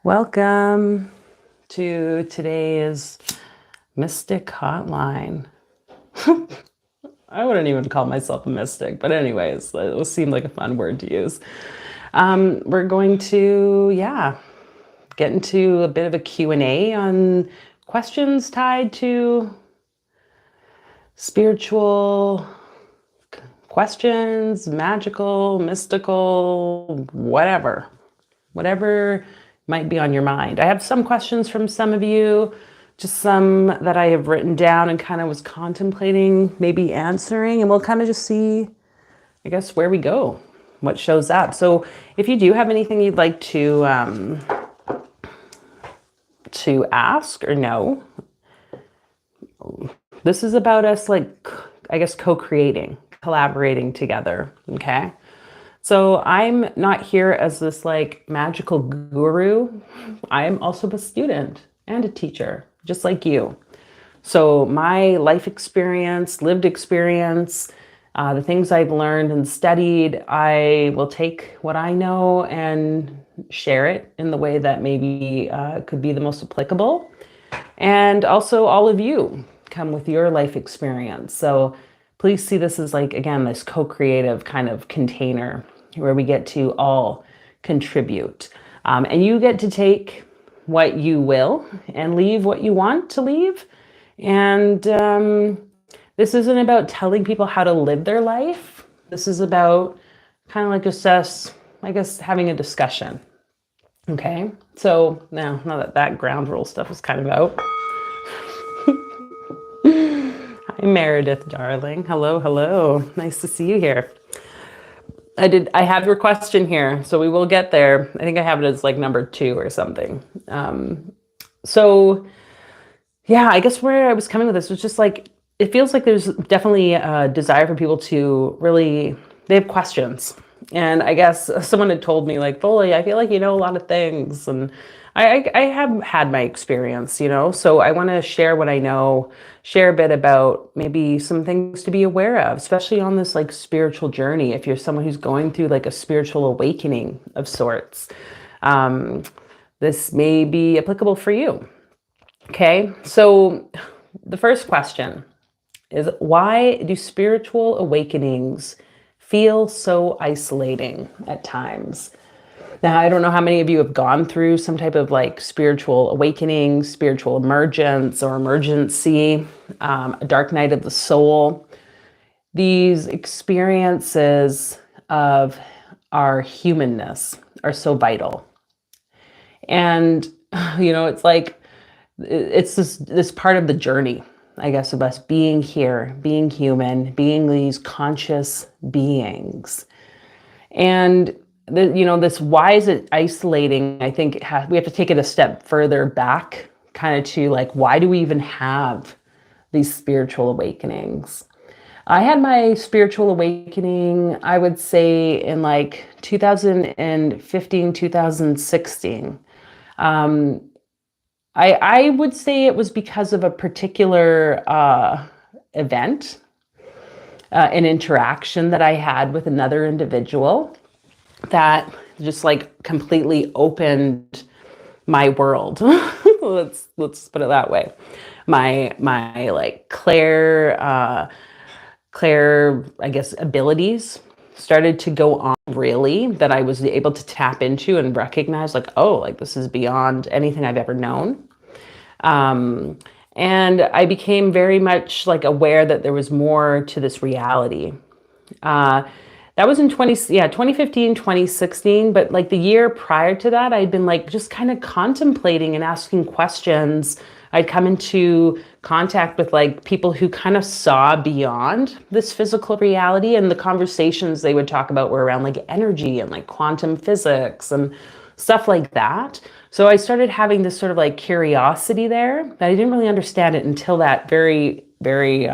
Welcome to today's Mystic Hotline. I wouldn't even call myself a mystic, but anyways, it seemed like a fun word to use. We're going to, get into a bit of a Q&A on questions tied to spiritual questions, magical, mystical, whatever might be on your mind. I have some questions from some of you, just some that I have written down and kind of was contemplating maybe answering, and we'll kind of just see, I guess, where we go, what shows up. So if you do have anything you'd like to ask or know, this is about us, like, I guess, co-creating, collaborating together, okay? So I'm not here as this like magical guru. I'm also a student and a teacher, just like you. So my life experience, lived experience, the things I've learned and studied, I will take what I know and share it in the way that maybe could be the most applicable. And also all of you come with your life experience. So please see this as, like, again, this co-creative kind of container where we get to all contribute. And you get to take what you will and leave what you want to leave. And this isn't about telling people how to live their life. This is about kind of like I guess, having a discussion. Okay, so now that ground rule stuff is kind of out. Hi, Meredith, darling. Hello. Nice to see you here. I have your question here, so we will get there. I think I have it as like number 2 or something. So yeah, I guess where I was coming with this was just like, it feels like there's definitely a desire for people to really, they have questions. And I guess someone had told me, like, Foley, I feel like you know a lot of things. And I have had my experience, so I want to share what I know, share a bit about maybe some things to be aware of, especially on this like spiritual journey. If you're someone who's going through like a spiritual awakening of sorts, this may be applicable for you. Okay, so the first question is, why do spiritual awakenings feel so isolating at times? Now, I don't know how many of you have gone through some type of like spiritual awakening, spiritual emergence or emergency, a dark night of the soul. These experiences of our humanness are so vital. And, it's like, it's this part of the journey, I guess, of us being here, being human, being these conscious beings. And this, why is it isolating? I think we have to take it a step further back, kind of to like, why do we even have these spiritual awakenings? I had my spiritual awakening, I would say, in like 2015, 2016. I would say it was because of a particular event, an interaction that I had with another individual that just like completely opened my world. let's put it that way. My like Claire, I guess, abilities started to go on, really, that I was able to tap into and recognize, like, oh, like this is beyond anything I've ever known. And I became very much like aware that there was more to this reality. That was in 2015, 2016. But like the year prior to that, I'd been like just kind of contemplating and asking questions. I'd come into contact with like people who kind of saw beyond this physical reality, and the conversations they would talk about were around like energy and like quantum physics and stuff like that. So I started having this sort of like curiosity there, that I didn't really understand it until that very, very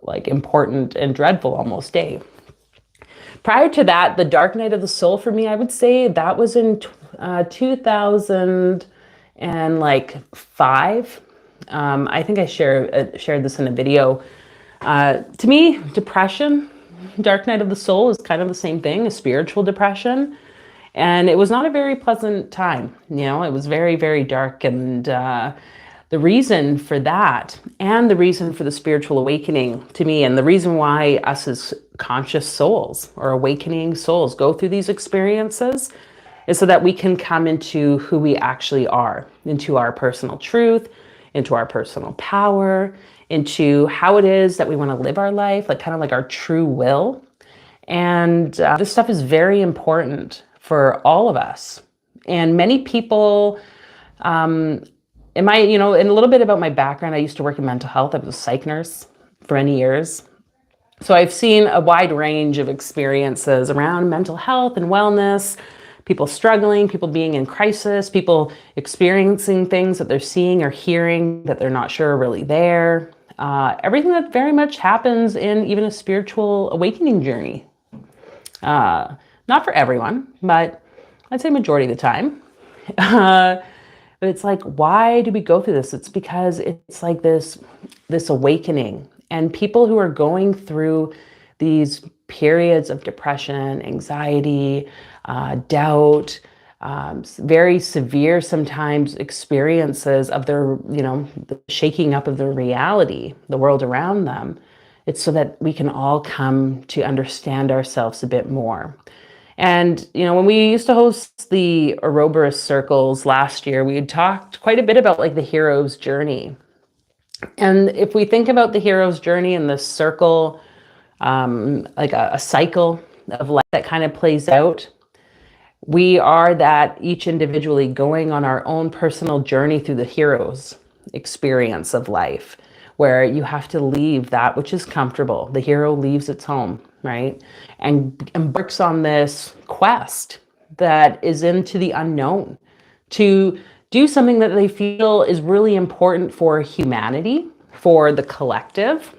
like important and dreadful almost day. Prior to that, the dark night of the soul for me, I would say that was in 2005. I think I shared this in a video. To me, depression, dark night of the soul is kind of the same thing, a spiritual depression. And it was not a very pleasant time. It was very, very dark. And the reason for that, and the reason for the spiritual awakening to me, and the reason why us as conscious souls or awakening souls go through these experiences, is so that we can come into who we actually are, into our personal truth, into our personal power, into how it is that we want to live our life, like kind of like our true will. And this stuff is very important for all of us. And many people, in a little bit about my background, I used to work in mental health. I was a psych nurse for many years. So I've seen a wide range of experiences around mental health and wellness, people struggling, people being in crisis, people experiencing things that they're seeing or hearing that they're not sure are really there. Everything that very much happens in even a spiritual awakening journey. Not for everyone, but I'd say majority of the time. But it's like, why do we go through this? It's because it's like this awakening. And people who are going through these periods of depression, anxiety, doubt, very severe sometimes experiences of their, the shaking up of their reality, the world around them. It's so that we can all come to understand ourselves a bit more. And, when we used to host the Ouroboros circles last year, we had talked quite a bit about like the hero's journey. And if we think about the hero's journey and the circle, like a cycle of life that kind of plays out, we are that each individually going on our own personal journey through the hero's experience of life, where you have to leave that which is comfortable. The hero leaves its home, right? And embarks on this quest that is into the unknown to do something that they feel is really important for humanity, for the collective.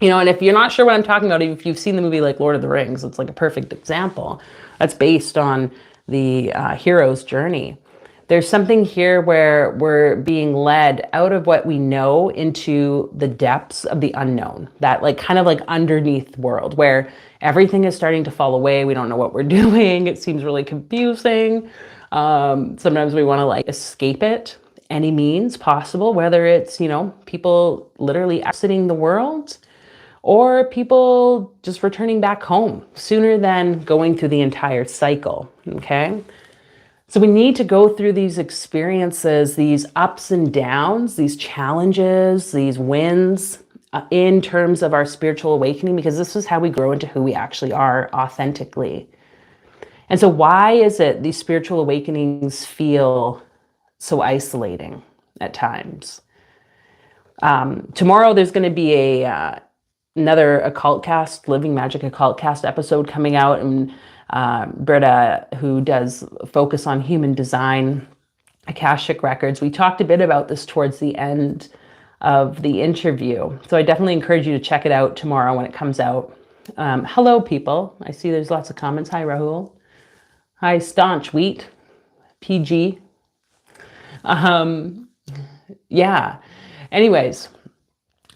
And if you're not sure what I'm talking about, if you've seen the movie like Lord of the Rings, it's like a perfect example. That's based on the hero's journey. There's something here where we're being led out of what we know into the depths of the unknown, that like kind of like underneath world where everything is starting to fall away. We don't know what we're doing. It seems really confusing. Sometimes we want to like escape it any means possible, whether it's, people literally exiting the world or people just returning back home sooner than going through the entire cycle. Okay. So we need to go through these experiences, these ups and downs, these challenges, these wins in terms of our spiritual awakening, because this is how we grow into who we actually are authentically. And so why is it these spiritual awakenings feel so isolating at times? Tomorrow there's going to be another occult cast, Living Magic occult cast episode coming out, and Britta, who does focus on human design, Akashic records. We talked a bit about this towards the end of the interview. So I definitely encourage you to check it out tomorrow when it comes out. Hello, people. I see there's lots of comments. Hi, Rahul. Hi, Staunch Wheat. PG. Yeah. Anyways,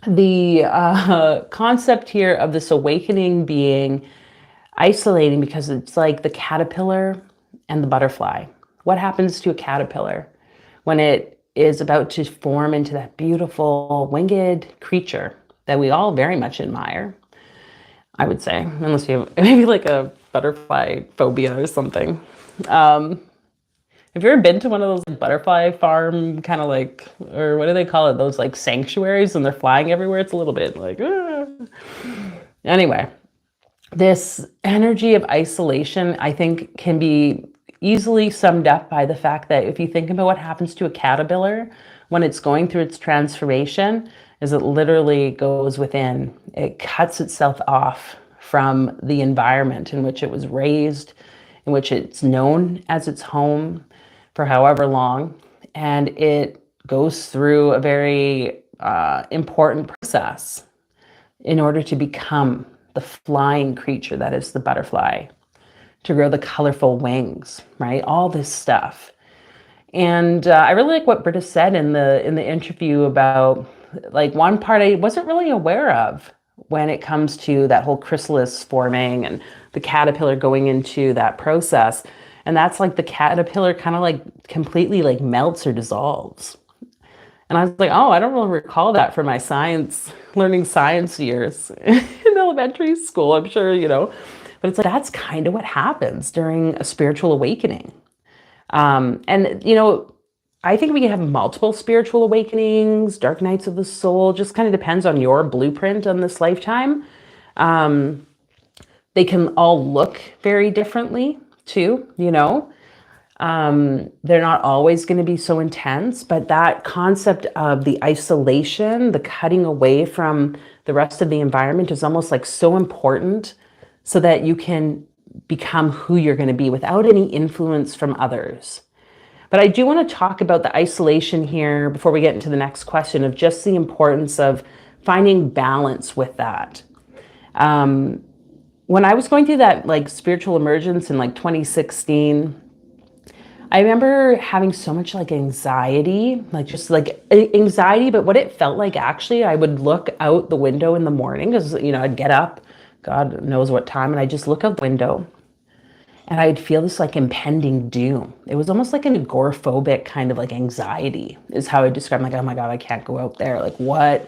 the concept here of this awakening being isolating, because it's like the caterpillar and the butterfly. What happens to a caterpillar when it is about to form into that beautiful winged creature that we all very much admire? I would say, unless you have maybe like a butterfly phobia or something. Have you ever been to one of those like, butterfly farm kind of like, or what do they call it? Those like sanctuaries, and they're flying everywhere. It's a little bit like, Anyway, this energy of isolation, I think, can be easily summed up by the fact that if you think about what happens to a caterpillar when it's going through its transformation, is it literally goes within. It cuts itself off from the environment in which it was raised, in which it's known as its home for however long, and it goes through a very important process in order to become the flying creature that is the butterfly, to grow the colorful wings, right? All this stuff. And I really like what Britta said in the interview about like one part I wasn't really aware of when it comes to that whole chrysalis forming and the caterpillar going into that process. And that's like the caterpillar kind of like completely like melts or dissolves. And I was like, oh, I don't really recall that from my learning science years in elementary school. I'm sure, but it's like that's kind of what happens during a spiritual awakening. And, I think we can have multiple spiritual awakenings, dark nights of the soul, just kind of depends on your blueprint on this lifetime. They can all look very differently too, They're not always going to be so intense, but that concept of the isolation, the cutting away from the rest of the environment is almost like so important so that you can become who you're going to be without any influence from others. But I do want to talk about the isolation here before we get into the next question of just the importance of finding balance with that. When I was going through that like spiritual emergence in like 2016, I remember having so much like anxiety, like just like anxiety, but what it felt like actually, I would look out the window in the morning because, I'd get up, God knows what time, and I'd just look out the window and I'd feel this like impending doom. It was almost like an agoraphobic kind of like anxiety is how I describe, like, oh my God, I can't go out there. Like, what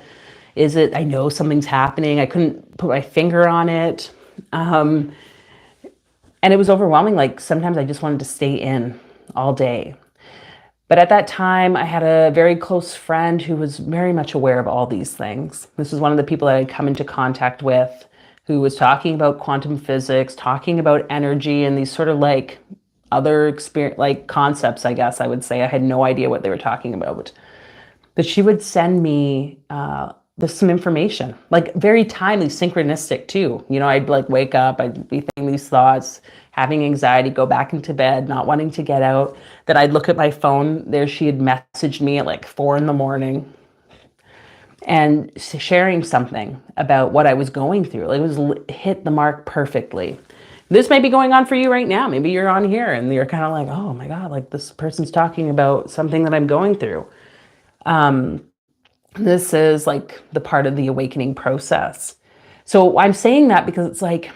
is it? I know something's happening. I couldn't put my finger on it. And it was overwhelming. Like sometimes I just wanted to stay in all day. But at that time, I had a very close friend who was very much aware of all these things. This was one of the people that I'd come into contact with who was talking about quantum physics, talking about energy and these sort of like other experience, like concepts, I guess I would say. I had no idea what they were talking about. But she would send me some information, like very timely, synchronistic too. I'd like wake up, I'd be thinking these thoughts, having anxiety, go back into bed, not wanting to get out. Then I'd look at my phone. There she had messaged me at like 4 a.m. and sharing something about what I was going through. Like it was hit the mark perfectly. This may be going on for you right now. Maybe you're on here and you're kind of like, oh my God, like this person's talking about something that I'm going through. This is like the part of the awakening process. So I'm saying that because it's like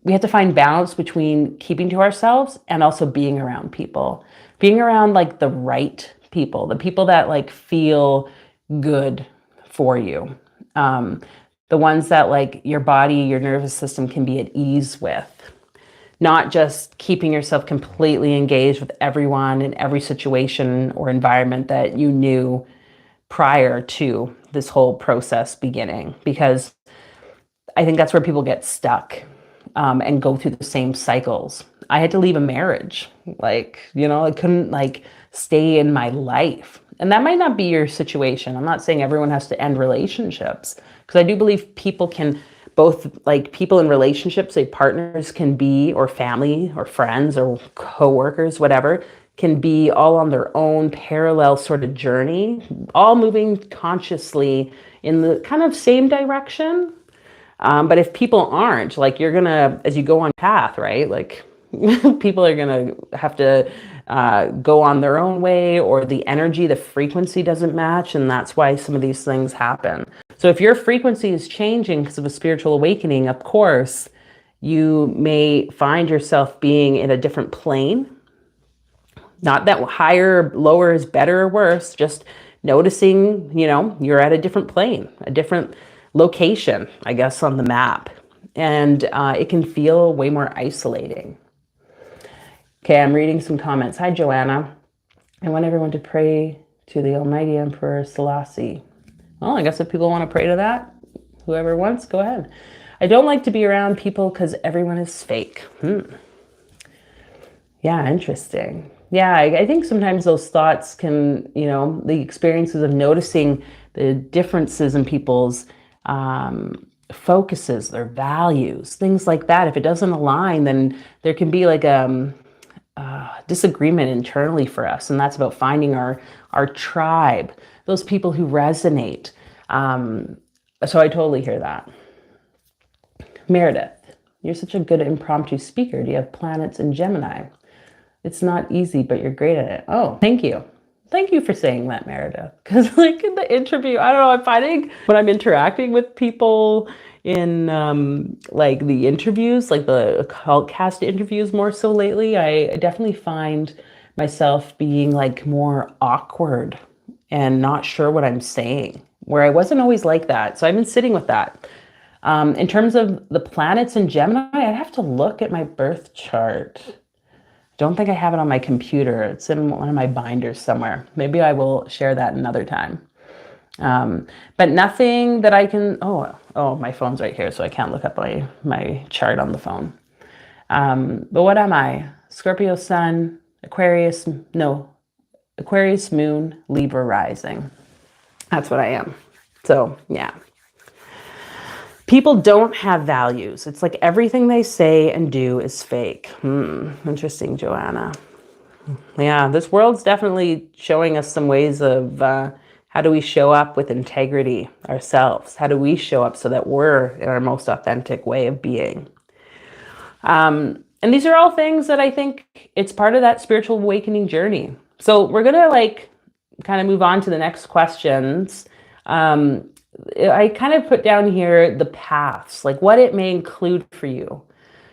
we have to find balance between keeping to ourselves and also being around people, being around like the right people, the people that like feel good for you. The ones that like your body, your nervous system can be at ease with, not just keeping yourself completely engaged with everyone in every situation or environment that you knew prior to this whole process beginning, because I think that's where people get stuck and go through the same cycles. I had to leave a marriage. Like, I couldn't like stay in my life. And that might not be your situation. I'm not saying everyone has to end relationships, because I do believe people can both, like people in relationships, say partners can be, or family or friends or coworkers, whatever, can be all on their own parallel sort of journey, all moving consciously in the kind of same direction. But if people aren't, like you're gonna, as you go on path, right? Like people are gonna have to go on their own way, or the energy, the frequency doesn't match. And that's why some of these things happen. So if your frequency is changing because of a spiritual awakening, of course, you may find yourself being in a different plane. Not that higher, lower is better or worse, just noticing, you're at a different plane, a different location, I guess, on the map. And it can feel way more isolating. Okay, I'm reading some comments. Hi, Joanna. I want everyone to pray to the Almighty Emperor Selassie. Well, I guess if people want to pray to that, whoever wants, go ahead. I don't like to be around people because everyone is fake. Yeah, interesting. Yeah, I think sometimes those thoughts can, the experiences of noticing the differences in people's focuses, their values, things like that. If it doesn't align, then there can be like a disagreement internally for us. And that's about finding our tribe, those people who resonate. So I totally hear that. Meredith, you're such a good impromptu speaker. Do you have planets in Gemini? It's not easy, but you're great at it. Oh, thank you. Thank you for saying that, Meredith. Because like in the interview, I don't know, I'm finding when I'm interacting with people, in like the interviews, like the occult cast interviews more so lately. I definitely find myself being like more awkward and not sure what I'm saying, where I wasn't always like that. So I've been sitting with that. In terms of the planets in Gemini, I'd have to look at my birth chart. Don't think I have it on my computer. It's in one of my binders somewhere. Maybe I will share that another time. But nothing that I can, oh, my phone's right here, so I can't look up my chart on the phone. But what am I? Scorpio sun, Aquarius, no, Aquarius moon, Libra rising. That's what I am. So yeah. People don't have values. It's like everything they say and do is fake. Interesting, Joanna. Yeah, this world's definitely showing us some ways of how do we show up with integrity ourselves? How do we show up so that we're in our most authentic way of being? And these are all things that I think it's part of that spiritual awakening journey. So we're going to like kind of move on to the next questions. I kind of put down here the paths, like what it may include for you.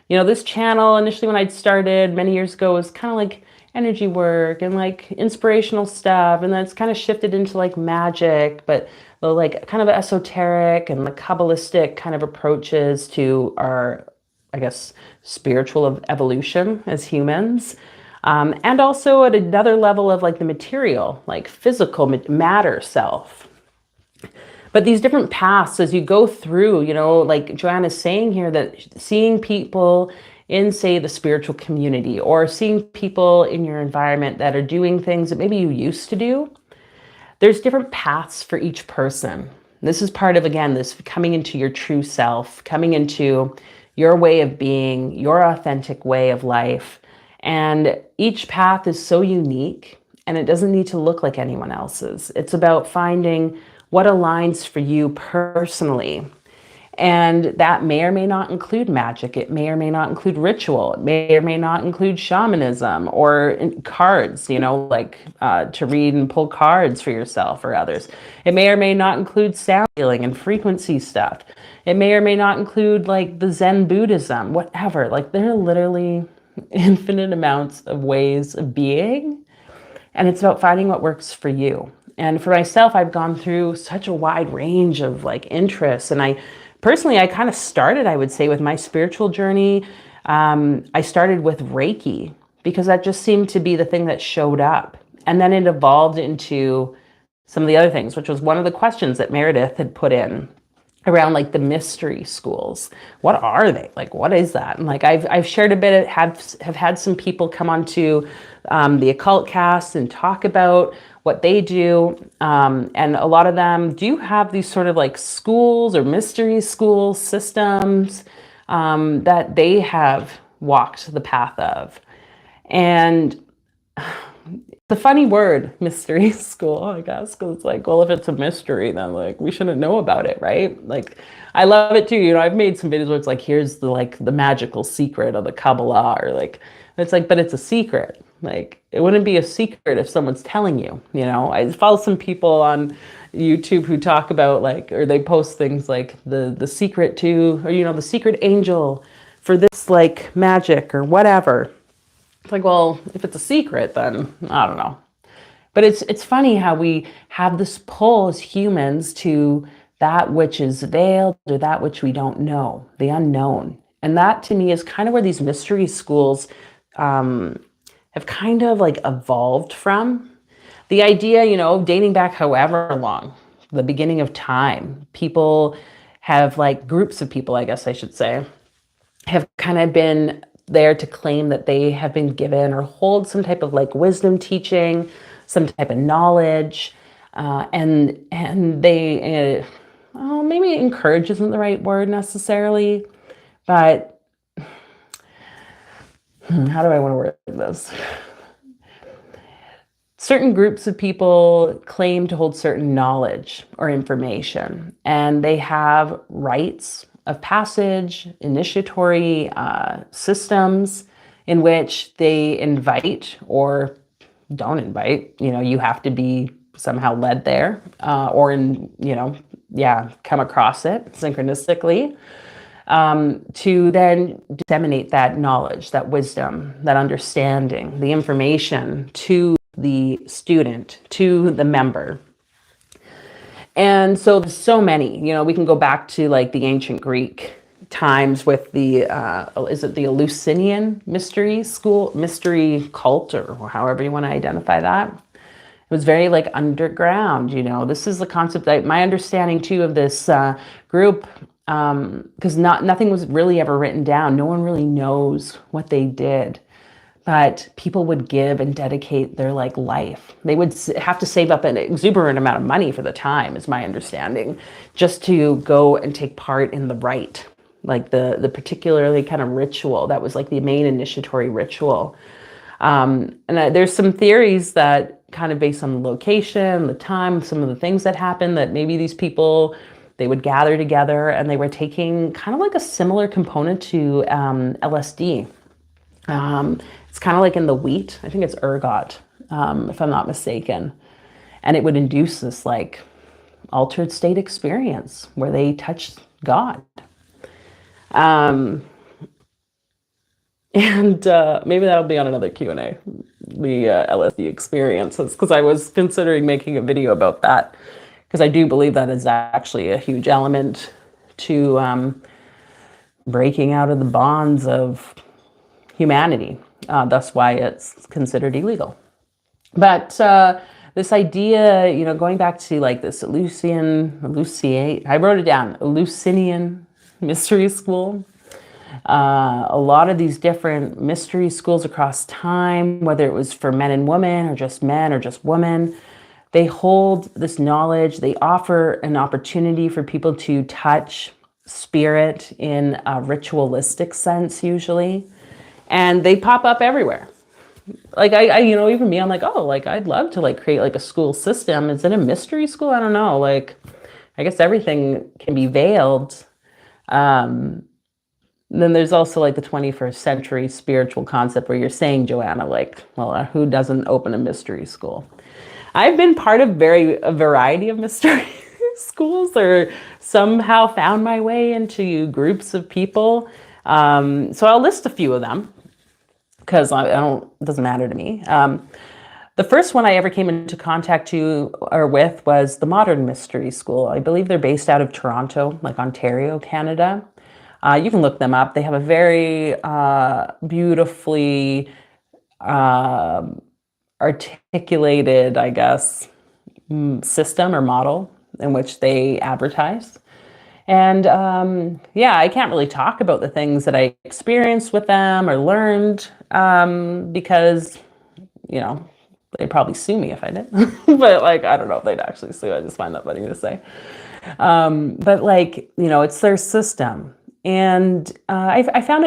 You know, this channel initially when I'd started many years ago was kind of like energy work and like inspirational stuff. And then it's kind of shifted into like magic, but the like kind of esoteric and the Kabbalistic kind of approaches to our, I guess, spiritual evolution as humans. And also at another level of like the material, like physical matter self. But these different paths as you go through, you know, like Joanna's saying here, that seeing people in, say, the spiritual community or seeing people in your environment that are doing things that maybe you used to do, there's different paths for each person. This is part of, again, this coming into your true self, coming into your way of being, your authentic way of life. And each path is so unique and it doesn't need to look like anyone else's. It's about finding what aligns for you personally. And that may or may not include magic. It may or may not include ritual. It may or may not include shamanism or cards, you know, like to read and pull cards for yourself or others. It may or may not include sound healing and frequency stuff. It may or may not include like the Zen Buddhism, whatever. Like there are literally infinite amounts of ways of being. And it's about finding what works for you. And for myself, I've gone through such a wide range of like interests. And I kind of started, I would say, with my spiritual journey. I started with Reiki because that just seemed to be the thing that showed up. And then it evolved into some of the other things, which was one of the questions that Meredith had put in around like the mystery schools. What are they? Like, what is that? And like, I've shared a bit, have had some people come onto the occult cast and talk about what they do. And a lot of them do have these sort of like schools or mystery school systems that they have walked the path of. And the funny word, mystery school, I guess, because it's like, well, if it's a mystery, then like we shouldn't know about it, right? Like, I love it too. You know, I've made some videos where it's like, here's the like the magical secret of the Kabbalah, or like, it's like, but it's a secret. Like, it wouldn't be a secret if someone's telling you. You know, I follow some people on YouTube who talk about like, or they post things like the secret to, or you know, the secret angel for this like magic or whatever. It's like, well, if it's a secret, then I don't know. But it's funny how we have this pull as humans to that which is veiled or that which we don't know, the unknown. And that to me is kind of where these mystery schools have kind of like evolved from. The idea, you know, dating back however long, the beginning of time, people have like groups of people, I guess I should say, have kind of been there to claim that they have been given or hold some type of like wisdom teaching, some type of knowledge, and they, maybe encourage isn't the right word necessarily, but how do I want to word this? Certain groups of people claim to hold certain knowledge or information, and they have rites of passage, initiatory systems in which they invite or don't invite. You know, you have to be somehow led there, or in, you know, come across it synchronistically, to then disseminate that knowledge, that wisdom, that understanding, the information to the student, to the member. And so there's so many, we can go back to like the ancient Greek times with the, is it the Eleusinian mystery cult, or however you want to identify that. It was very like underground, this is the concept that my understanding too of this group, because nothing was really ever written down. No one really knows what they did, but people would give and dedicate their like life. They would have to save up an exuberant amount of money for the time, is my understanding, just to go and take part in the rite, like the particularly kind of ritual that was like the main initiatory ritual. And there's some theories that kind of based on the location, the time, some of the things that happened, that maybe these people, they would gather together and they were taking kind of like a similar component to LSD. It's kind of like in the wheat. I think it's ergot, if I'm not mistaken. And it would induce this like altered state experience where they touched God. And maybe that'll be on another Q&A, the LSD experiences, because I was considering making a video about that, because I do believe that is actually a huge element to breaking out of the bonds of humanity. That's why it's considered illegal. But this idea, going back to like this I wrote it down, Eleusinian mystery school. A lot of these different mystery schools across time, whether it was for men and women or just men or just women, they hold this knowledge. They offer an opportunity for people to touch spirit in a ritualistic sense, usually. And they pop up everywhere. Like I even me, I'm like, oh, like I'd love to like create like a school system. Is it a mystery school? I don't know. Like, I guess everything can be veiled. Then there's also like the 21st century spiritual concept where you're saying, Joanna, like, well, who doesn't open a mystery school? I've been part of a variety of mystery schools, or somehow found my way into groups of people. So I'll list a few of them, because it doesn't matter to me. The first one I ever came into contact with was the Modern Mystery School. I believe they're based out of Toronto, like Ontario, Canada. You can look them up. They have a very beautifully articulated, I guess, system or model in which they advertise. And I can't really talk about the things that I experienced with them or learned, because, they'd probably sue me if I did. But like, I don't know if they'd actually sue. I just find that funny to say. But like, it's their system. And I found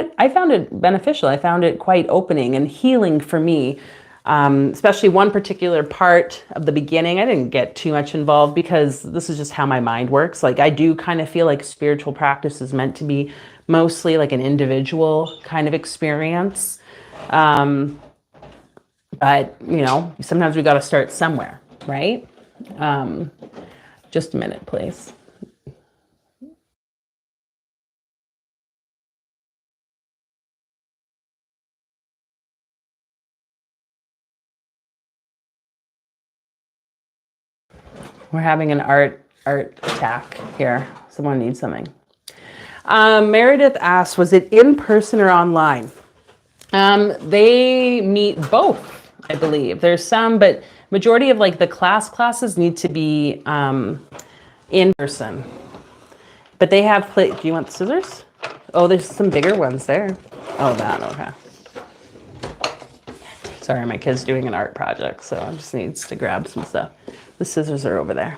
it beneficial. I found it quite opening and healing for me. Especially one particular part of the beginning. I didn't get too much involved because this is just how my mind works. Like, I do kind of feel like spiritual practice is meant to be mostly like an individual kind of experience. But, sometimes we got to start somewhere, right? Just a minute, please. We're having an art attack here. Someone needs something. Meredith asks, was it in person or online? They meet both, I believe. There's some, but majority of like the classes need to be in person. But they have do you want the scissors? Oh, there's some bigger ones there. Oh, that, okay. Sorry, my kid's doing an art project, so I just needs to grab some stuff. The scissors are over there.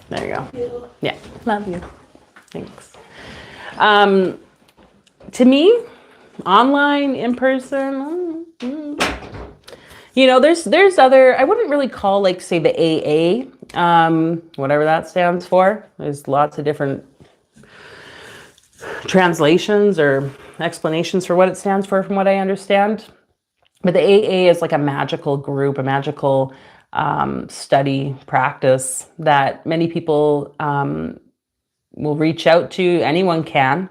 There you go. Yeah, love you. Thanks. To me, online, in person, there's other, I wouldn't really call like, say, the AA, whatever that stands for. There's lots of different translations or explanations for what it stands for, from what I understand. But the AA is like a magical group, a magical study practice that many people will reach out to. Anyone can.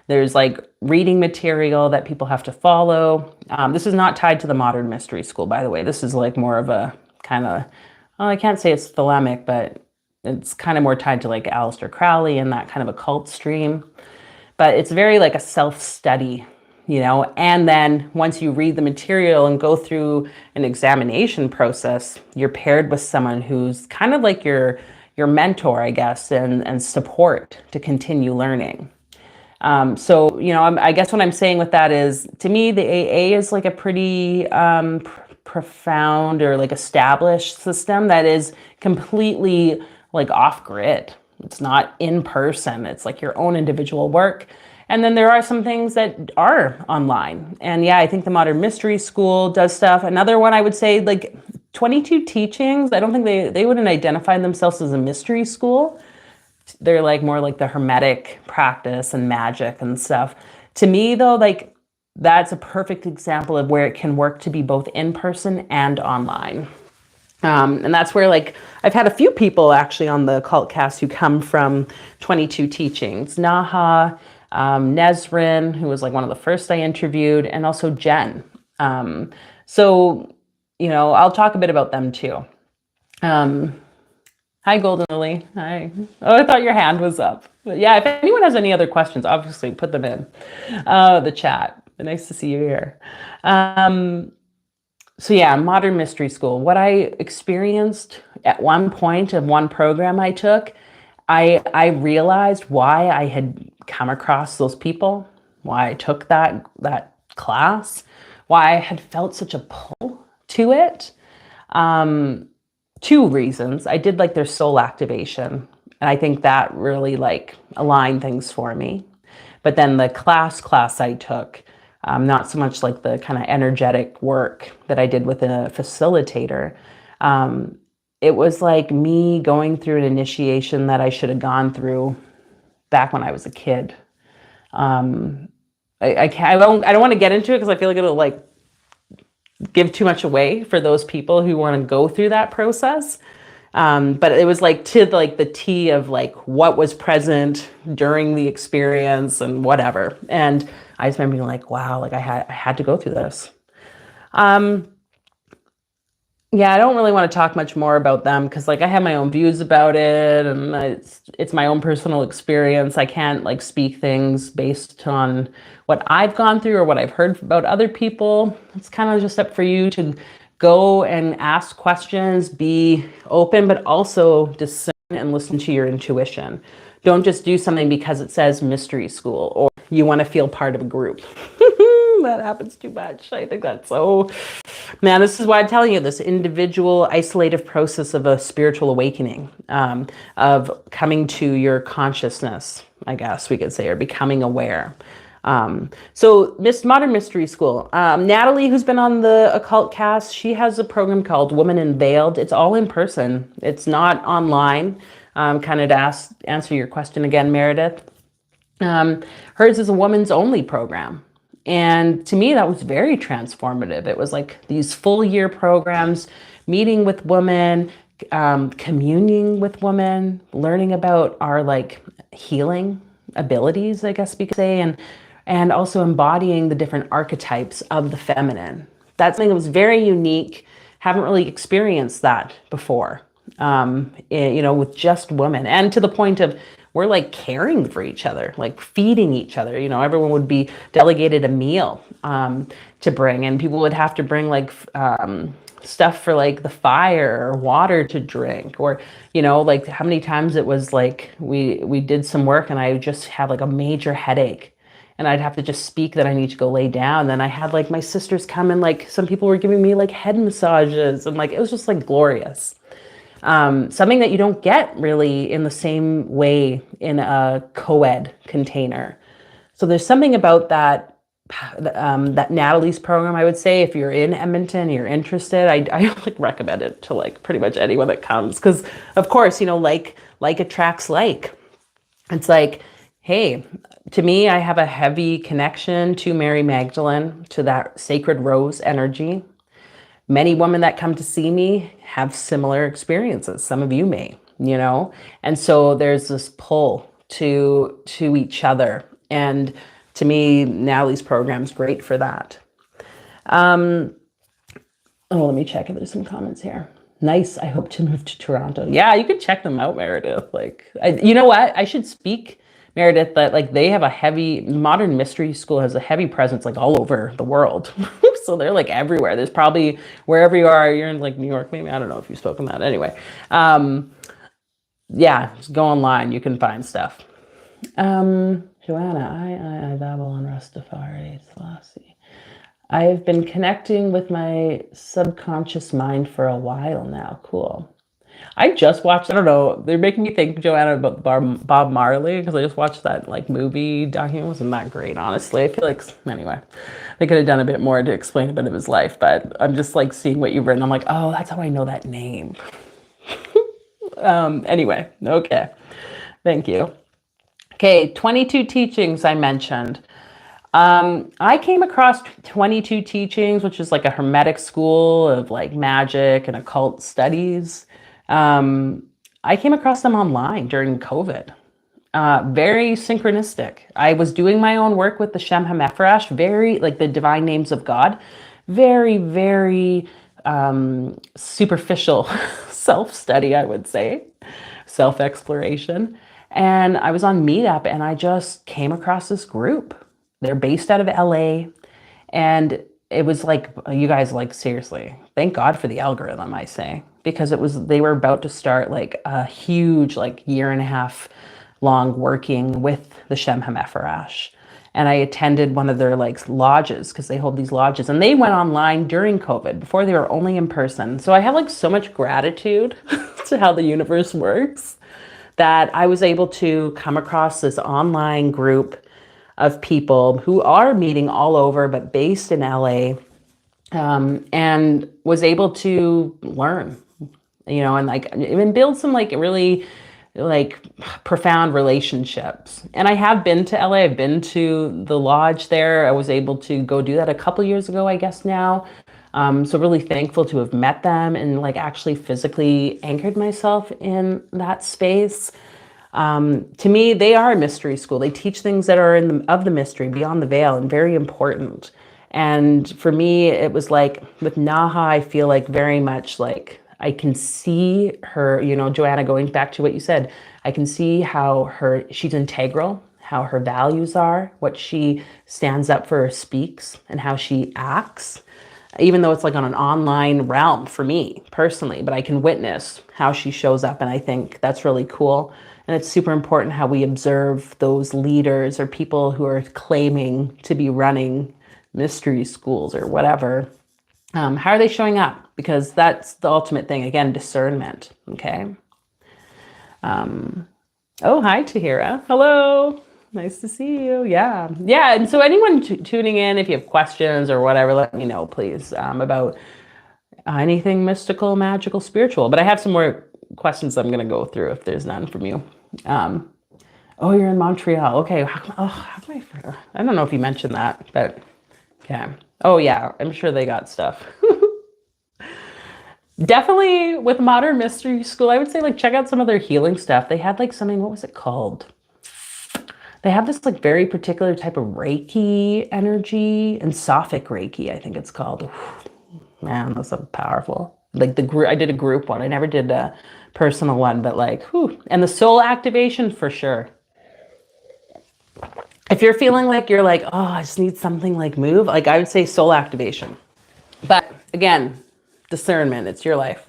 There's like reading material that people have to follow. This is not tied to the modern mystery school, by the way. This is like more of a kind of, well, I can't say it's thelemic, but it's kind of more tied to like Aleister Crowley and that kind of occult stream. But it's very like a self-study, and then once you read the material and go through an examination process, you're paired with someone who's kind of like your mentor, I guess, and support to continue learning. So, I guess what I'm saying with that is, to me, the AA is like a pretty profound or like established system that is completely like off grid. It's not in person. It's like your own individual work. And then there are some things that are online. And yeah, I think the Modern Mystery School does stuff. Another one I would say, like 22 Teachings, I don't think they wouldn't identify themselves as a mystery school. They're like more like the Hermetic practice and magic and stuff. To me, though, like that's a perfect example of where it can work to be both in person and online. And that's where, like, I've had a few people actually on the Cult Cast who come from 22 Teachings. Naha, Nesrin, who was like one of the first I interviewed, and also Jen. So, I'll talk a bit about them too. Hi, Golden Lily. Hi. Oh, I thought your hand was up. But yeah, if anyone has any other questions, obviously put them in the chat. Nice to see you here. So yeah, Modern Mystery School. What I experienced at one point of one program I took, I realized why I had come across those people, why I took that class, why I had felt such a pull to it. Two reasons. I did like their soul activation, and I think that really like aligned things for me. But then the class I took, not so much like the kind of energetic work that I did with a facilitator. It was like me going through an initiation that I should have gone through back when I was a kid. I don't want to get into it because I feel like it'll like give too much away for those people who want to go through that process. But it was like to like the T of like what was present during the experience and whatever. And I just remember being like, wow, like I had to go through this. Yeah, I don't really want to talk much more about them because like I have my own views about it, and it's my own personal experience. I can't like speak things based on what I've gone through or what I've heard about other people. It's kind of just up for you to go and ask questions, be open, but also discern and listen to your intuition. Don't just do something because it says mystery school or you want to feel part of a group. That happens too much. I think that's so, man, this is why I'm telling you, this individual isolative process of a spiritual awakening, of coming to your consciousness, I guess we could say, or becoming aware. So Modern Mystery School, Natalie, who's been on the Occult Cast, she has a program called Woman Unveiled. It's all in person. It's not online. Kind of to answer your question again, Meredith. Hers is a woman's only program. And to me, that was very transformative. It was like these full year programs, meeting with women, communing with women, learning about our like healing abilities, I guess we could say, and also embodying the different archetypes of the feminine. That's something that was very unique. Haven't really experienced that before, with just women, and to the point of we're like caring for each other, like feeding each other. Everyone would be delegated a meal to bring, and people would have to bring like stuff for like the fire or water to drink, or like how many times it was like we did some work and I just had like a major headache and I'd have to just speak that I need to go lay down. Then I had like my sisters come and like some people were giving me like head massages, and like it was just like glorious. Something that you don't get really in the same way in a co-ed container. So there's something about that Natalie's program, I would say, if you're in Edmonton, you're interested, I like recommend it to like pretty much anyone that comes. Because of course, like attracts like. It's like, hey, to me, I have a heavy connection to Mary Magdalene, to that sacred rose energy. Many women that come to see me have similar experiences. Some of you may, you know, and so there's this pull to each other. And to me, Natalie's program's great for that. Oh, let me check if there's some comments here. Nice. I hope to move to Toronto. Yeah, you can check them out, Meredith. Like, you know what? I should speak, Meredith, that like they have a heavy, Modern Mystery School has a heavy presence like all over the world. So they're like everywhere. There's probably, wherever you are, you're in like New York, maybe. I don't know if you've spoken that. Anyway, yeah, just go online. You can find stuff. Joanna, I babble on Rastafari, Selassie. I've been connecting with my subconscious mind for a while now. Cool. I just watched, I don't know, they're making me think, Joanna, about Bob Marley, because I just watched that like movie document. It wasn't that great, honestly. I feel like, anyway, they could have done a bit more to explain a bit of his life, but I'm just like seeing what you've written. I'm like, oh, that's how I know that name. Anyway, okay. Thank you. Okay, 22 teachings I mentioned. I came across 22 teachings, which is like a hermetic school of like magic and occult studies. I came across them online during COVID. Very synchronistic. I was doing my own work with the Shem HaMephorash, very like the divine names of God, very, very superficial self-study, I would say, self-exploration. And I was on Meetup and I just came across this group. They're based out of LA. And it was like, you guys, like, seriously, thank God for the algorithm, I say, because they were about to start like a huge, like 1.5 year long working with the Shem HaMephorash. And I attended one of their like lodges because they hold these lodges and they went online during COVID. Before they were only in person. So I have like so much gratitude to how the universe works that I was able to come across this online group of people who are meeting all over, but based in LA, and was able to learn, you know, and like even build some like really like profound relationships. And I have been to LA. I've been to the lodge there. I was able to go do that a couple years ago, I guess now. So really thankful to have met them and like actually physically anchored myself in that space. To me, they are a mystery school. They teach things that are of the mystery, beyond the veil, and very important. And for me, it was like with Naha, I feel like very much like I can see her, you know, Joanna, going back to what you said, I can see how she's integral, how her values are, what she stands up for or speaks, and how she acts, even though it's like on an online realm for me personally, but I can witness how she shows up. And I think that's really cool. And it's super important how we observe those leaders or people who are claiming to be running mystery schools or whatever. How are they showing up? Because that's the ultimate thing. Again, discernment. Okay. Oh, hi, Tahira. Hello. Nice to see you. Yeah. Yeah. And so anyone tuning in, if you have questions or whatever, let me know, please, about anything mystical, magical, spiritual. But I have some more questions I'm going to go through if there's none from you. Oh, you're in Montreal. Okay. I don't know if you mentioned that, but okay. Oh, yeah. I'm sure they got stuff. Definitely with Modern Mystery School, I would say like check out some of their healing stuff. They had like something, what was it called? They have this like very particular type of Reiki energy, and Sophic Reiki, I think it's called. Man, that's so powerful. Like I did a group one. I never did a personal one, but like, whew. And the soul activation for sure. If you're feeling like you're like, oh, I just need something like move, like I would say soul activation. But again, discernment, it's your life.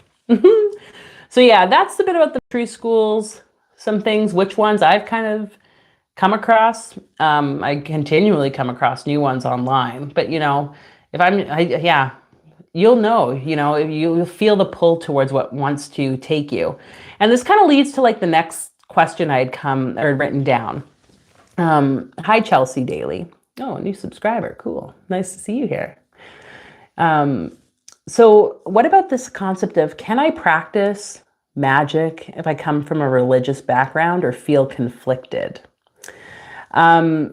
So yeah, that's a bit about the tree schools, some things, which ones I've kind of come across. I continually come across new ones online, but you know, yeah, you'll know, you know, you'll feel the pull towards what wants to take you. And this kind of leads to like the next question I had written down. Hi, Chelsea Daly. Oh, a new subscriber. Cool. Nice to see you here. So what about this concept of, can I practice magic if I come from a religious background or feel conflicted? I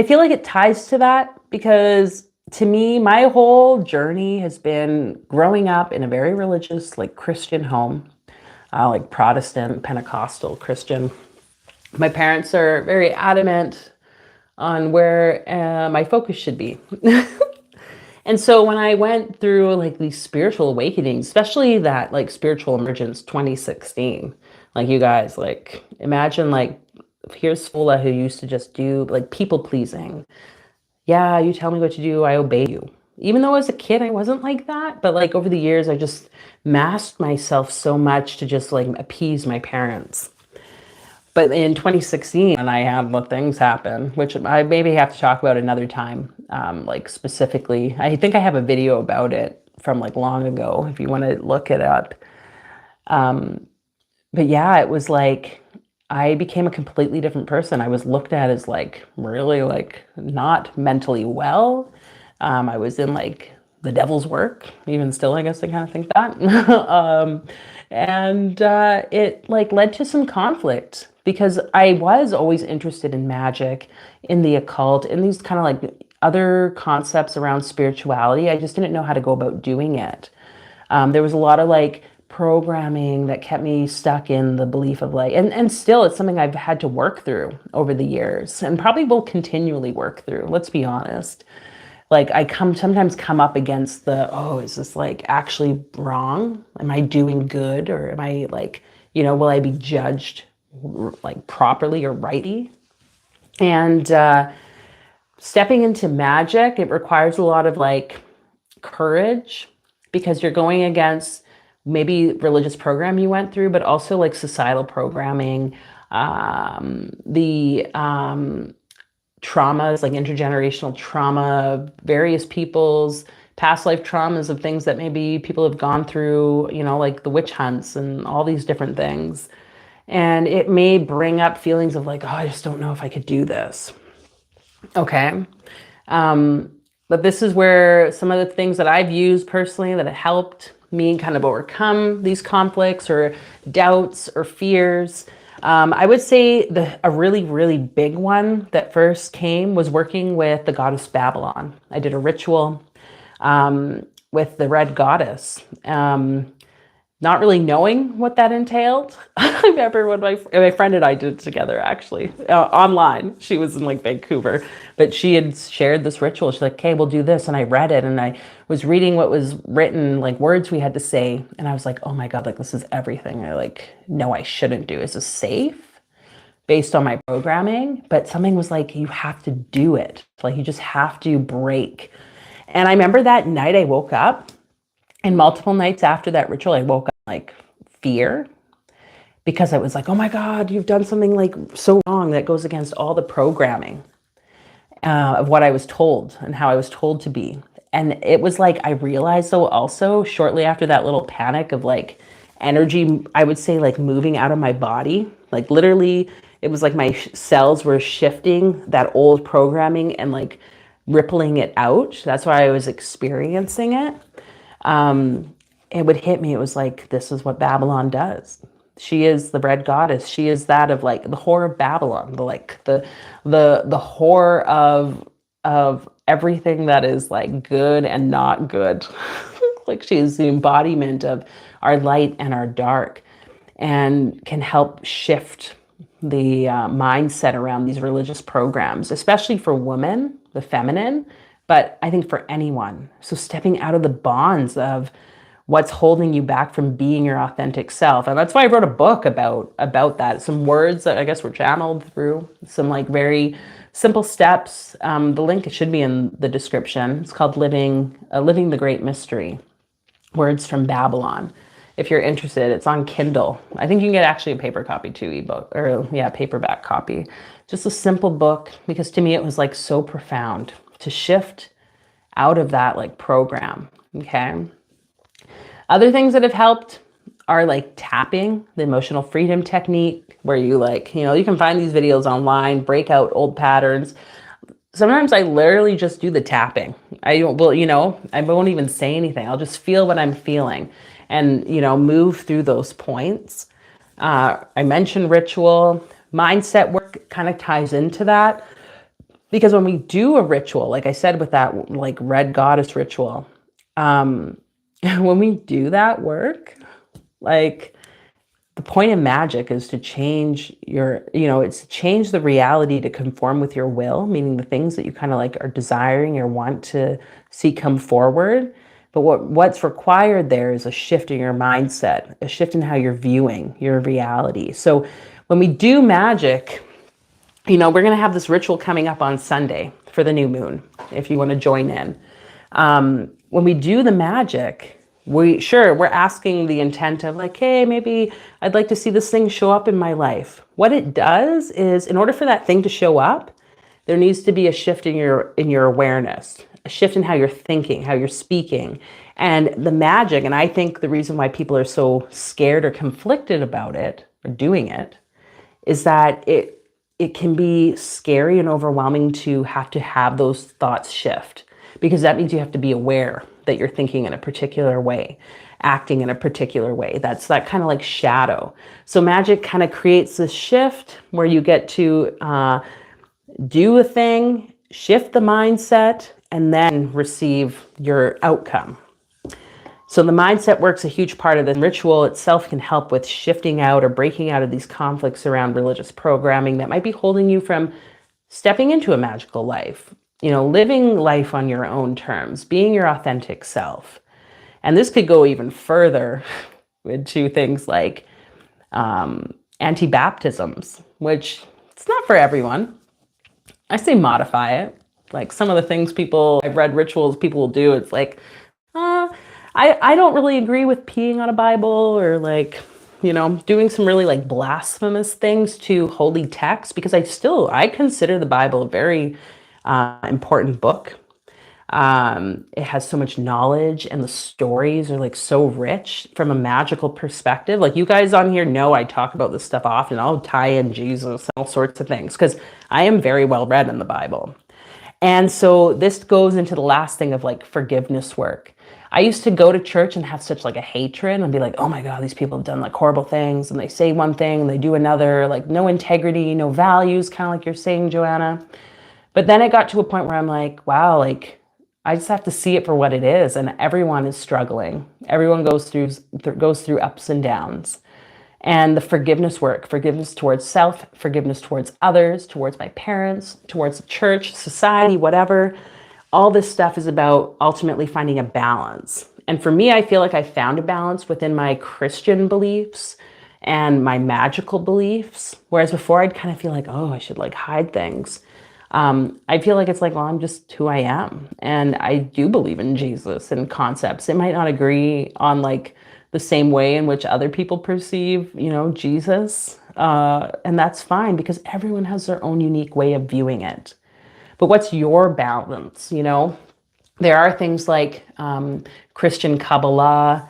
feel like it ties to that because to me, my whole journey has been growing up in a very religious, like Christian home, like Protestant, Pentecostal Christian. My parents are very adamant on where my focus should be. And so when I went through like these spiritual awakenings, especially that like spiritual emergence 2016, like you guys, like imagine like here's Fola who used to just do like people pleasing. Yeah, you tell me what to do, I obey you. Even though as a kid I wasn't like that, but like over the years I just masked myself so much to just like appease my parents. But in 2016, when I had the things happen, which I maybe have to talk about another time, like specifically, I think I have a video about it from like long ago if you want to look it up. But yeah, it was like I became a completely different person. I was looked at as like really like not mentally well. I was in like the devil's work, even still, I guess I kind of think that. And it like led to some conflict because I was always interested in magic, in the occult, in these kind of like other concepts around spirituality. I just didn't know how to go about doing it. There was a lot of like programming that kept me stuck in the belief of like, and still it's something I've had to work through over the years and probably will continually work through. Let's be honest. Like I sometimes come up against the, oh, is this like actually wrong? Am I doing good? Or am I like, will I be judged like properly or rightly? And stepping into magic, it requires a lot of like courage because you're going against maybe religious program you went through, but also like societal programming, the traumas, like intergenerational trauma, various people's past life traumas of things that maybe people have gone through, like the witch hunts and all these different things. And it may bring up feelings of like, oh, I just don't know if I could do this. Okay. But this is where some of the things that I've used personally that have helped me kind of overcome these conflicts or doubts or fears. I would say a really, really big one that first came was working with the goddess Babylon. I did a ritual with the red goddess. Not really knowing what that entailed. I remember when my friend and I did it together, actually, online. She was in like Vancouver, but she had shared this ritual. She's like, okay, we'll do this. And I read it and I was reading what was written, like words we had to say. And I was like, oh my God, like this is everything I like, no, I shouldn't do. Is this safe based on my programming? But something was like, you have to do it. Like you just have to break. And I remember that night I woke up. And multiple nights after that ritual, I woke up like fear because I was like, oh my God, you've done something like so wrong that goes against all the programming of what I was told and how I was told to be. And it was like, I realized though also shortly after that little panic of like energy, I would say like moving out of my body, like literally it was like my cells were shifting that old programming and like rippling it out. That's why I was experiencing it. It would hit me. It was like, this is what Babylon does. She is the red goddess. She is that of like the whore of Babylon, the whore of everything that is like good and not good. Like she's the embodiment of our light and our dark and can help shift the mindset around these religious programs, especially for women, the feminine, but I think for anyone. So stepping out of the bonds of what's holding you back from being your authentic self. And that's why I wrote a book about that. Some words that I guess were channeled through some like very simple steps. The link should be in the description. It's called Living the Great Mystery, Words from Babylon. If you're interested, it's on Kindle. I think you can get actually a paper copy too, ebook, or yeah, paperback copy. Just a simple book, because to me it was like so profound to shift out of that like program, okay? Other things that have helped are like tapping, the emotional freedom technique, where you like, you can find these videos online, break out old patterns. Sometimes I literally just do the tapping. I won't even say anything. I'll just feel what I'm feeling and, move through those points. I mentioned ritual. Mindset work kind of ties into that Because when we do a ritual, like I said, with that like red goddess ritual, when we do that work, like the point of magic is to change your, it's to change the reality to conform with your will, meaning the things that you kind of like are desiring or want to see come forward. But what's required there is a shift in your mindset, a shift in how you're viewing your reality. So when we do magic, we're going to have this ritual coming up on Sunday for the new moon, if you want to join in. When we do the magic, we're asking the intent of like, hey, maybe I'd like to see this thing show up in my life. What it does is, in order for that thing to show up, there needs to be a shift in your awareness, a shift in how you're thinking, how you're speaking. And the magic, and I think the reason why people are so scared or conflicted about it or doing it, is that it can be scary and overwhelming to have those thoughts shift, because that means you have to be aware that you're thinking in a particular way, acting in a particular way. That's that kind of like shadow. So magic kind of creates this shift where you get to do a thing, shift the mindset, and then receive your outcome. So the mindset work's a huge part of the ritual itself, can help with shifting out or breaking out of these conflicts around religious programming that might be holding you from stepping into a magical life, living life on your own terms, being your authentic self. And this could go even further into things like anti-baptisms, which it's not for everyone. I say modify it. Like some of the things I've read rituals people will do, it's like, I don't really agree with peeing on a Bible, or like, doing some really like blasphemous things to holy text, because I consider the Bible a very important book. It has so much knowledge, and the stories are like so rich from a magical perspective. Like you guys on here know I talk about this stuff often. I'll tie in Jesus and all sorts of things because I am very well read in the Bible. And so this goes into the last thing of like forgiveness work. I used to go to church and have such like a hatred and be like, oh my God, these people have done like horrible things, and they say one thing and they do another, like no integrity, no values, kind of like you're saying, Joanna. But then it got to a point where I'm like, wow, like I just have to see it for what it is. And everyone is struggling. Everyone goes through ups and downs. And the forgiveness work, forgiveness towards self, forgiveness towards others, towards my parents, towards the church, society, whatever. All this stuff is about ultimately finding a balance. And for me, I feel like I found a balance within my Christian beliefs and my magical beliefs. Whereas before I'd kind of feel like, oh, I should like hide things. I feel like it's like, well, I'm just who I am. And I do believe in Jesus and concepts. It might not agree on like the same way in which other people perceive, Jesus. And that's fine, because everyone has their own unique way of viewing it. But what's your balance? There are things like Christian Kabbalah,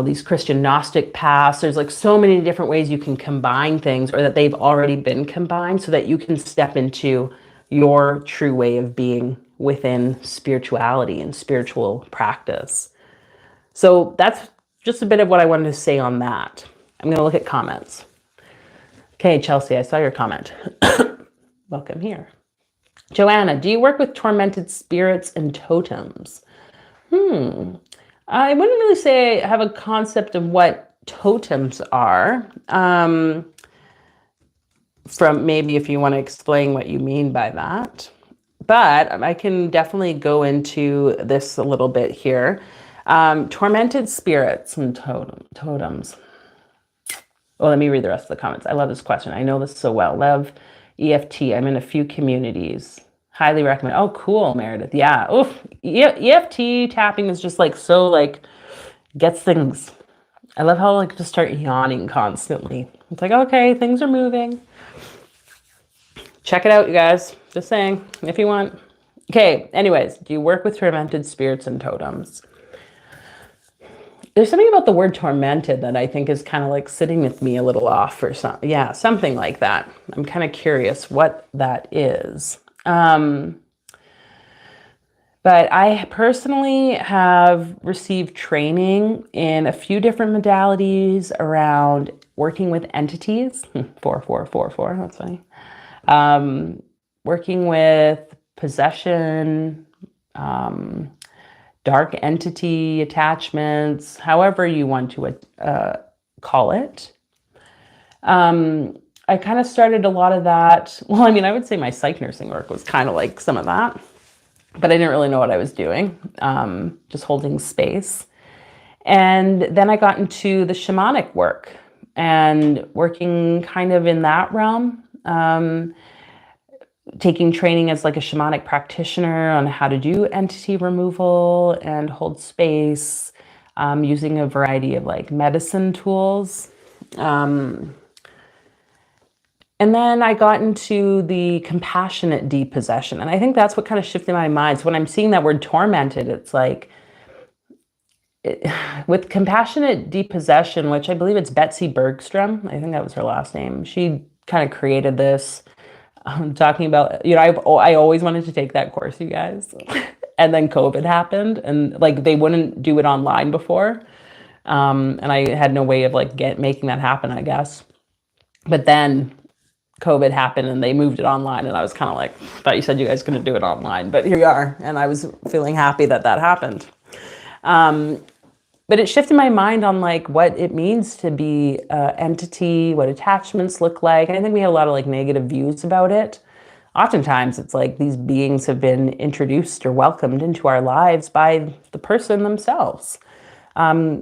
these Christian Gnostic paths. There's like so many different ways you can combine things, or that they've already been combined, so that you can step into your true way of being within spirituality and spiritual practice. So that's just a bit of what I wanted to say on that. I'm going to look at comments. Okay, Chelsea, I saw your comment. Welcome here. Joanna, do you work with tormented spirits and totems? I wouldn't really say I have a concept of what totems are. From maybe if you want to explain what you mean by that. But I can definitely go into this a little bit here. Tormented spirits and totems. Oh, let me read the rest of the comments. I love this question. I know this so well. Love EFT. I'm in a few communities. Highly recommend. Oh, cool, Meredith. Yeah. Oof. EFT tapping is just like so like gets things. I love how like just start yawning constantly. It's like, okay, things are moving. Check it out, you guys. Just saying, if you want. Okay, anyways, do you work with tormented spirits and totems? There's something about the word tormented that I think is kind of like sitting with me a little off, or something. Yeah, something like that. I'm kind of curious what that is. But I personally have received training in a few different modalities around working with entities. 4444, that's funny. working with possession, dark entity attachments, however you want to call it. I kind of started a lot of that. Well, I mean, I would say my psych nursing work was kind of like some of that, but I didn't really know what I was doing, just holding space. And then I got into the shamanic work and working kind of in that realm, taking training as like a shamanic practitioner on how to do entity removal and hold space, using a variety of like medicine tools. And then I got into the compassionate depossession. And I think that's what kind of shifted my mind. So when I'm seeing that word tormented, it's like, with compassionate depossession, which I believe it's Betsy Bergstrom, I think that was her last name. She kind of created this, talking about, you know, I always wanted to take that course, you guys. And then COVID happened, and like they wouldn't do it online before. And I had no way of like making that happen, I guess. But then COVID happened and they moved it online, and I was kind of like, thought you said you guys couldn't do it online, but here we are. And I was feeling happy that that happened. But it shifted my mind on like what it means to be entity, what attachments look like. And I think we had a lot of like negative views about it. Oftentimes it's like these beings have been introduced or welcomed into our lives by the person themselves,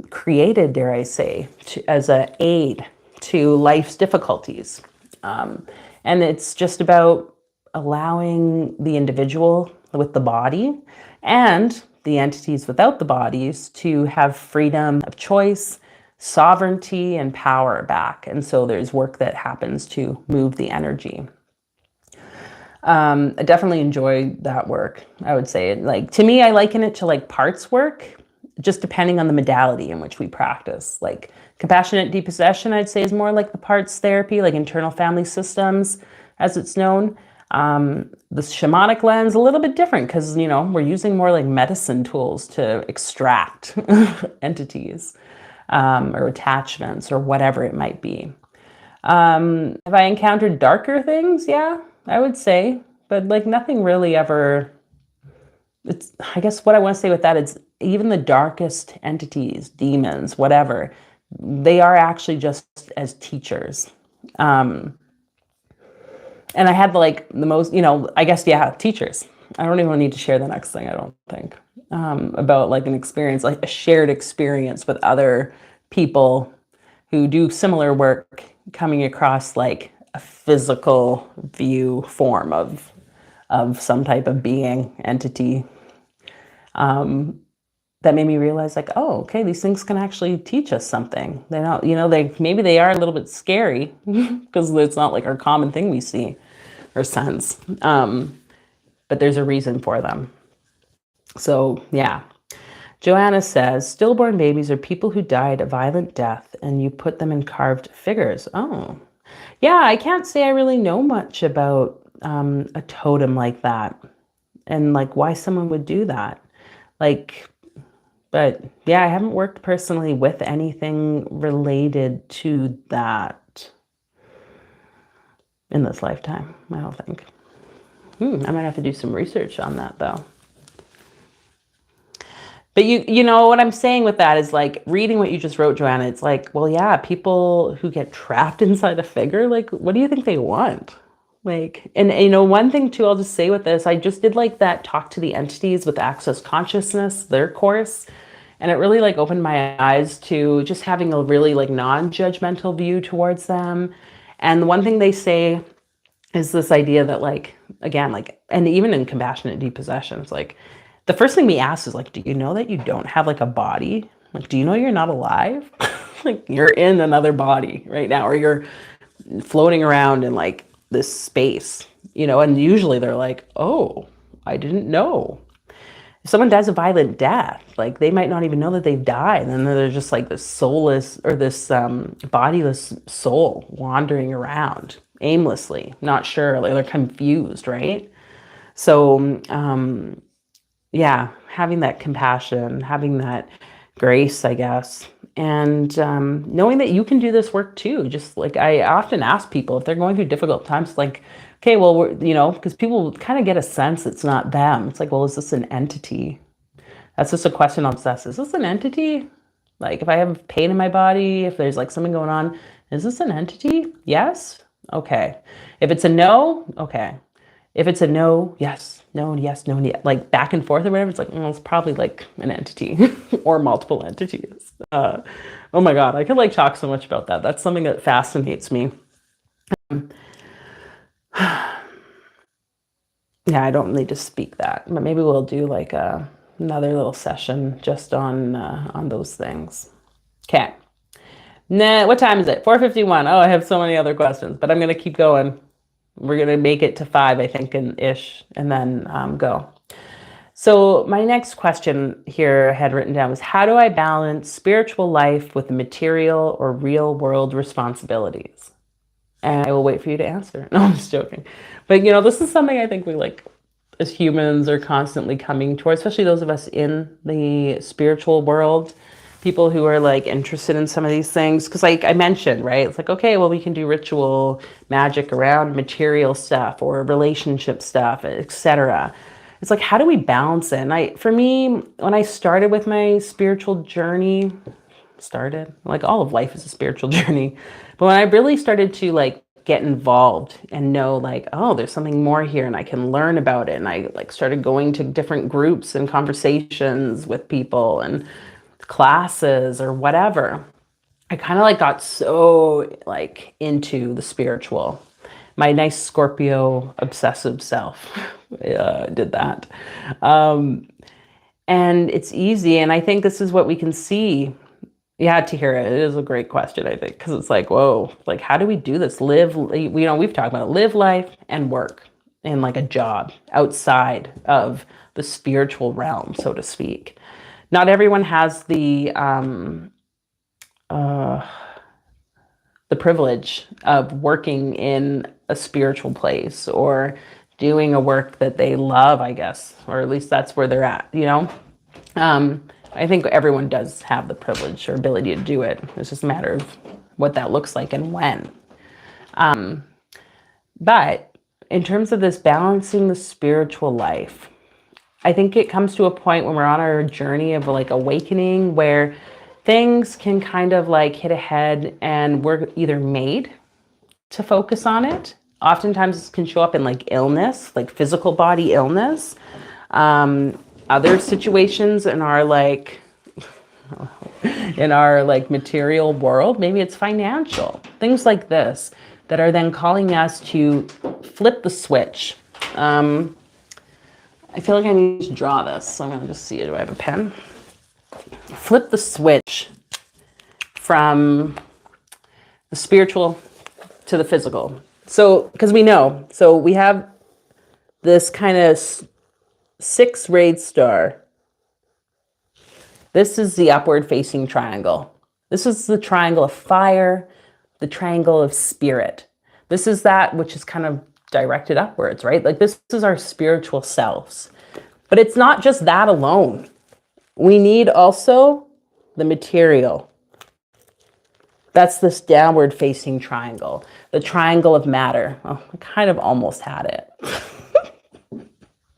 created, dare I say, as an aid to life's difficulties. And it's just about allowing the individual with the body and the entities without the bodies to have freedom of choice, sovereignty, and power back. And so there's work that happens to move the energy. I definitely enjoy that work. I would say, like, to me, I liken it to like parts work, just depending on the modality in which we practice. Like compassionate depossession, I'd say, is more like the parts therapy, like internal family systems, as it's known. The shamanic lens, a little bit different because, you know, we're using more like medicine tools to extract entities, or attachments or whatever it might be. Have I encountered darker things? Yeah, I would say, but like nothing really ever. It's, I guess what I want to say with that is even the darkest entities, demons, whatever, they are actually just as teachers. And I had like the most, you know, I guess, yeah, teachers. I don't even need to share the next thing, I don't think, about like an experience, like a shared experience with other people who do similar work, coming across like a physical view form of some type of being, entity, that made me realize like, oh, okay, these things can actually teach us something. They're not, you know, maybe they are a little bit scary because it's not like our common thing we see or sense. But there's a reason for them. So yeah. Joanna says, stillborn babies are people who died a violent death and you put them in carved figures. Oh, yeah, I can't say I really know much about a totem like that and like why someone would do that. Like, but yeah, I haven't worked personally with anything related to that in this lifetime, I don't think. I might have to do some research on that though. But you know what I'm saying with that is like reading what you just wrote, Joanna, it's like, well, yeah, people who get trapped inside a figure, like, what do you think they want? Like, and you know, one thing too, I'll just say with this, I just did like that Talk to the Entities with Access Consciousness, their course. And it really like opened my eyes to just having a really like non-judgmental view towards them. And the one thing they say is this idea that like, again, like, and even in compassionate depossession, it's like, the first thing we ask is like, do you know that you don't have like a body? Like, do you know you're not alive? Like you're in another body right now, or you're floating around in like this space, you know? And usually they're like, oh, I didn't know. If someone dies a violent death, like they might not even know that they've died. And then they're just like this soulless or this bodiless soul wandering around aimlessly, not sure, like they're confused, right? So, yeah, having that compassion, having that grace, I guess, and knowing that you can do this work too. Just like I often ask people if they're going through difficult times, like, okay, well, because people kind of get a sense it's not them. It's like, well, is this an entity? That's just a question I'll ask. Is this an entity? Like, if I have pain in my body, if there's like something going on, is this an entity? Yes. Okay. If it's a no, okay. If it's a no, yes, no, yes, no, yes, like back and forth or whatever, it's like, it's probably like an entity or multiple entities. Oh my God, I could like talk so much about that. That's something that fascinates me. Yeah, I don't need to speak that, but maybe we'll do like another little session just on those things. Okay. Nah, what time is it? 4:51. Oh, I have so many other questions, but I'm gonna keep going. We're gonna make it to 5, I think, ish, and then go. So my next question here I had written down was, how do I balance spiritual life with the material or real world responsibilities? And I will wait for you to answer. No, I'm just joking. But this is something I think we like as humans are constantly coming towards, especially those of us in the spiritual world, people who are like interested in some of these things. Because like I mentioned, right? It's like, okay, well, we can do ritual magic around material stuff or relationship stuff, etc. It's like, how do we balance it? And for me, when I started with my spiritual journey, like all of life is a spiritual journey, but when I really started to like get involved and know like, oh, there's something more here and I can learn about it, and I like started going to different groups and conversations with people and classes or whatever, I kind of like got so like into the spiritual. My nice Scorpio obsessive self did that. And it's easy. And I think this is what we can see. Yeah, to hear it. It is a great question, I think, because it's like, whoa, like, how do we do this? We've talked about live life and work in like a job outside of the spiritual realm, so to speak. Not everyone has the privilege of working in a spiritual place or doing a work that they love, I guess, or at least that's where they're at, I think everyone does have the privilege or ability to do it. It's just a matter of what that looks like and when. But in terms of this balancing the spiritual life, I think it comes to a point when we're on our journey of like awakening where things can kind of like hit a head and we're either made to focus on it. Oftentimes it can show up in like illness, like physical body illness. Other situations in our like material world, maybe it's financial, things like this that are then calling us to flip the switch. I feel like I need to draw this, so I'm gonna just see, do I have a pen? Flip the switch from the spiritual to the physical. So, because we know, so we have this kind of 6-rayed star. This is the upward facing triangle. This is the triangle of fire, the triangle of spirit. This is that which is kind of directed upwards, right? Like this is our spiritual selves. But it's not just that alone. We need also the material. That's this downward facing triangle, the triangle of matter. Oh, I kind of almost had it.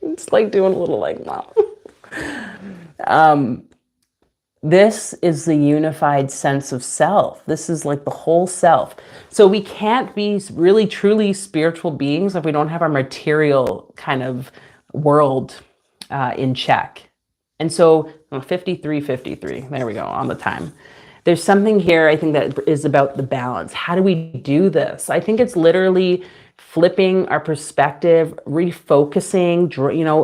It's like doing a little like wow. This is the unified sense of self. This is like the whole self. So we can't be really truly spiritual beings if we don't have our material kind of world in check. And so 53, there we go on the time. There's something here I think that is about the balance. How do we do this? I think it's literally flipping our perspective, refocusing,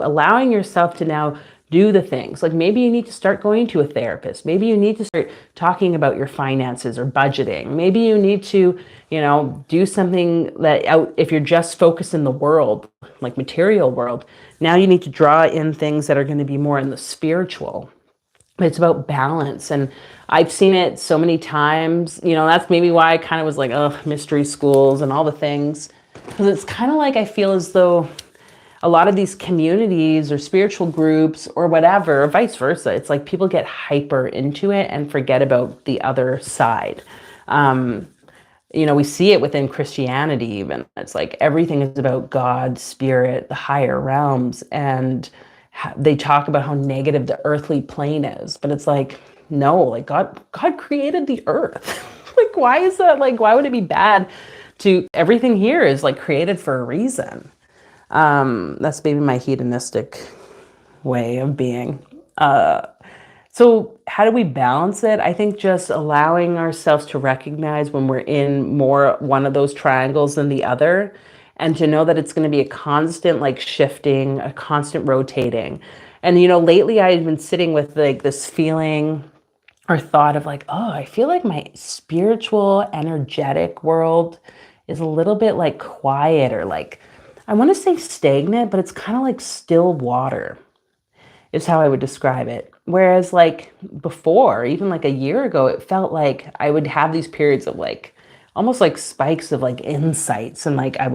allowing yourself to now do the things. Like maybe you need to start going to a therapist. Maybe you need to start talking about your finances or budgeting. Maybe you need to, do something that if you're just focused in the world, like material world, now you need to draw in things that are going to be more in the spiritual. It's about balance. And I've seen it so many times, that's maybe why I kind of was like, oh, mystery schools and all the things. Because it's kind of like I feel as though a lot of these communities or spiritual groups or whatever, or vice versa, it's like people get hyper into it and forget about the other side. we see it within Christianity even. It's like everything is about God, spirit, the higher realms. And they talk about how negative the earthly plane is. But it's like, no, like God created the earth. Like, why is that? Like, why would it be bad to everything here is like created for a reason? That's maybe my hedonistic way of being. So how do we balance it? I think just allowing ourselves to recognize when we're in more one of those triangles than the other, and to know that it's going to be a constant like shifting, a constant rotating. And lately I've been sitting with like this feeling or thought of like, oh, I feel like my spiritual, energetic world is a little bit like quiet, or like, I want to say stagnant, but it's kind of like still water is how I would describe it. Whereas like before, even like a year ago, it felt like I would have these periods of like almost like spikes of like insights. And like I'm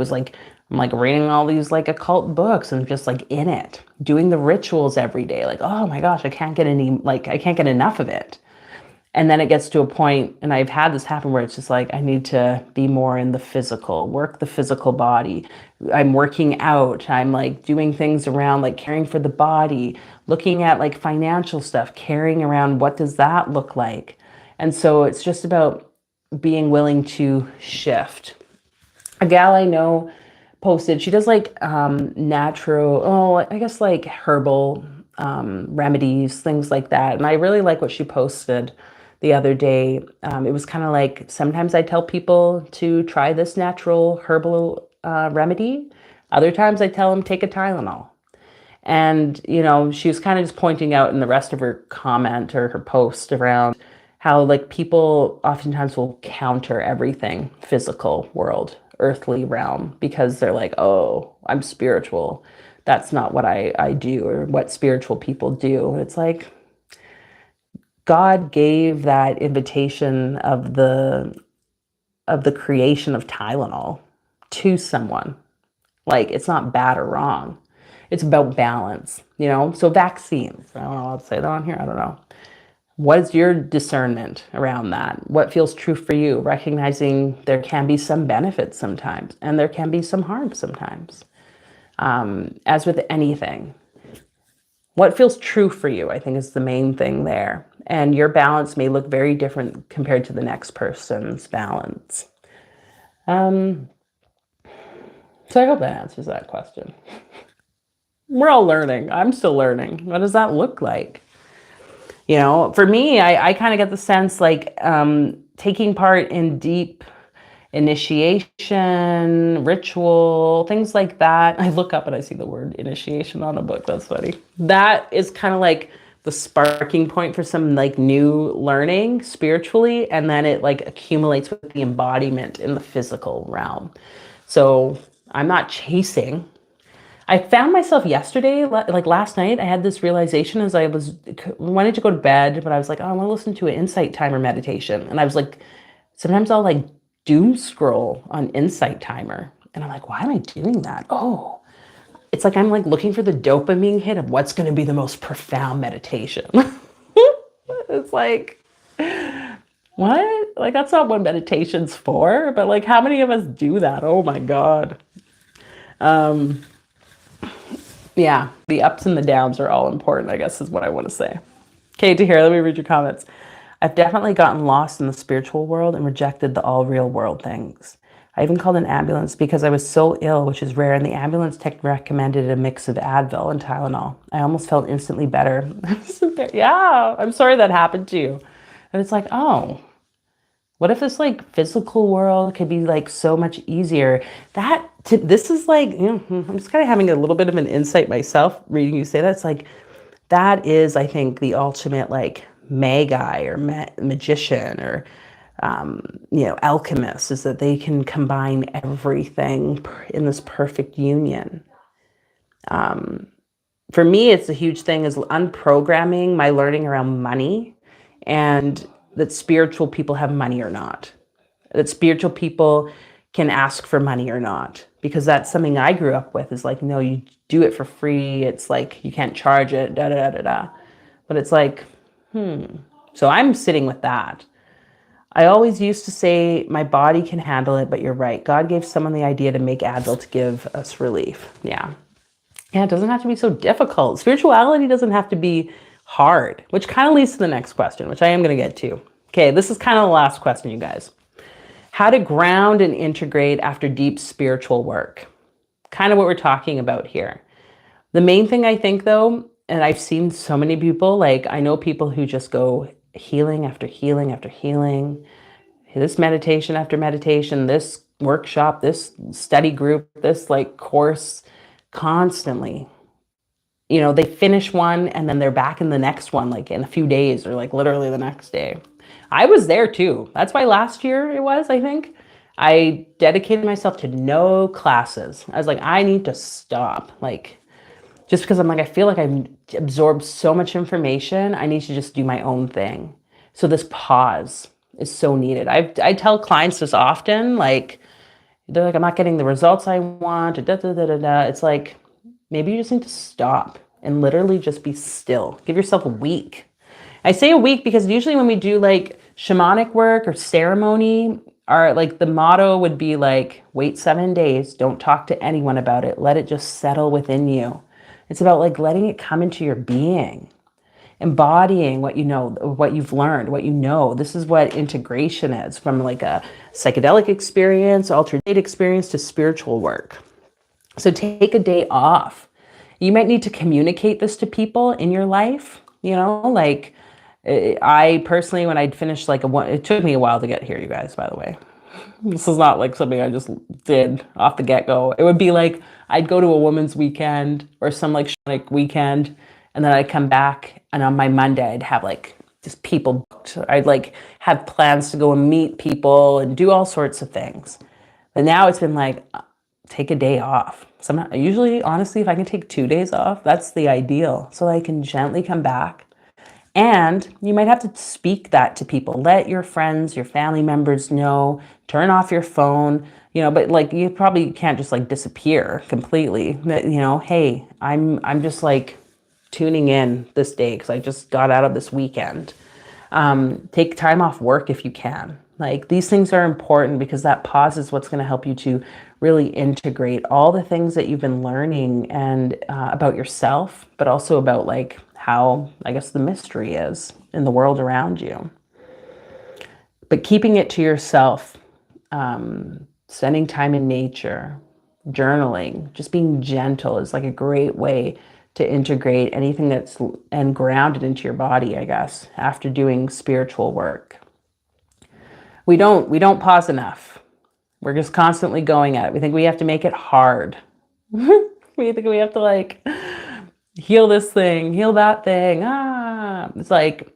like reading all these like occult books and just like in it, doing the rituals every day. Like, oh my gosh, I can't get enough of it. And then it gets to a point, and I've had this happen, where it's just like, I need to be more in the physical, work the physical body. I'm working out. I'm like doing things around like caring for the body, looking at like financial stuff, caring around what does that look like. And so it's just about being willing to shift. A gal I know posted, she does like natural, I guess like herbal remedies, things like that. And I really like what she posted the other day. It was kind of like, sometimes I tell people to try this natural herbal remedy. Other times I tell them take a Tylenol. And, she was kind of just pointing out in the rest of her comment or her post around how like people oftentimes will counter everything physical world, earthly realm, because they're like, oh, I'm spiritual. That's not what I do, or what spiritual people do. It's like, God gave that invitation of the creation of Tylenol to someone. Like, it's not bad or wrong. It's about balance, So vaccines, I don't know, I'll say that on here. I don't know. What is your discernment around that? What feels true for you? Recognizing there can be some benefits sometimes, and there can be some harm sometimes. As with anything, what feels true for you, I think, is the main thing there. And your balance may look very different compared to the next person's balance. So I hope that answers that question. We're all learning. I'm still learning. What does that look like? For me, I kind of get the sense like taking part in deep initiation, ritual, things like that. I look up and I see the word initiation on a book. That's funny. That is kind of like the sparking point for some like new learning spiritually. And then it like accumulates with the embodiment in the physical realm. So I'm not chasing. I found myself yesterday, like last night, I had this realization as I wanted to go to bed, but I was like, oh, I want to listen to an insight timer meditation. And I was like, sometimes I'll like doom scroll on insight timer. And I'm like, why am I doing that? Oh, it's like I'm like looking for the dopamine hit of what's going to be the most profound meditation. It's like, what? Like, that's not what meditation's for. But like, how many of us do that? Oh my God. Yeah, the ups and the downs are all important, I guess, is what I want to say. Okay, to hear, let me read your comments. I've definitely gotten lost in the spiritual world and rejected the all real world things. I even called an ambulance because I was so ill, which is rare, and the ambulance tech recommended a mix of Advil and Tylenol. I almost felt instantly better. Yeah, I'm sorry that happened to you. And it's like, oh, what if this like physical world could be like so much easier? This is like, I'm just kind of having a little bit of an insight myself reading you say that. It's like, that is, I think, the ultimate like magi or magician or, alchemist, is that they can combine everything in this perfect union. For me, it's a huge thing is unprogramming my learning around money, and that spiritual people have money or not, that spiritual people can ask for money or not, because that's something I grew up with is like, no, you do it for free. It's like, you can't charge it, da, da, da, da, da. But it's like, so I'm sitting with that. I always used to say my body can handle it, but you're right. God gave someone the idea to make Advil to give us relief. Yeah. Yeah, it doesn't have to be so difficult. Spirituality doesn't have to be hard, which kind of leads to the next question, which I am going to get to. Okay, this is kind of the last question, you guys. How to ground and integrate after deep spiritual work. Kind of what we're talking about here. The main thing I think though, and I've seen so many people, like I know people who just go healing after healing after healing, this meditation after meditation, this workshop, this study group, this like course constantly. You know, they finish one and then they're back in the next one, like in a few days or like literally the next day. I was there too. That's why last year it was, I think. I dedicated myself to no classes. I was like, I need to stop. Like, just because I'm like, I feel like I've absorbed so much information. I need to just do my own thing. So this pause is so needed. I tell clients this often, like, they're like, I'm not getting the results I want. Da, da, da, da, da. It's like, maybe you just need to stop and literally just be still. Give yourself a week. I say a week because usually when we do like shamanic work or ceremony, our like the motto would be like, wait 7 days, don't talk to anyone about it. Let it just settle within you. It's about like letting it come into your being, embodying what you know, what you've learned, what you know. This is what integration is, from like a psychedelic experience, altered state experience to spiritual work. So take a day off. You might need to communicate this to people in your life, you know, like I personally, when I'd finished like it took me a while to get here, you guys, by the way. This is not like something I just did off the get-go. It would be like I'd go to a woman's weekend or some like weekend, and then I'd come back, and on my Monday I'd have like just people booked. I'd like have plans to go and meet people and do all sorts of things. But now it's been like, take a day off. Usually, honestly, if I can take 2 days off, that's the ideal. So I can gently come back. And you might have to speak that to people. Let your friends, your family members know. Turn off your phone, you know, but like you probably can't just like disappear completely. You know, hey, I'm just like tuning in this day because I just got out of this weekend. Take time off work if you can. Like these things are important because that pause is what's going to help you to really integrate all the things that you've been learning and about yourself, but also about like how, I guess, the mystery is in the world around you. But keeping it to yourself, spending time in nature, journaling, just being gentle is like a great way to integrate anything that's and ground it into your body, I guess, after doing spiritual work. We don't pause enough. We're just constantly going at it. We think we have to make it hard. We think we have to like heal this thing, heal that thing. It's like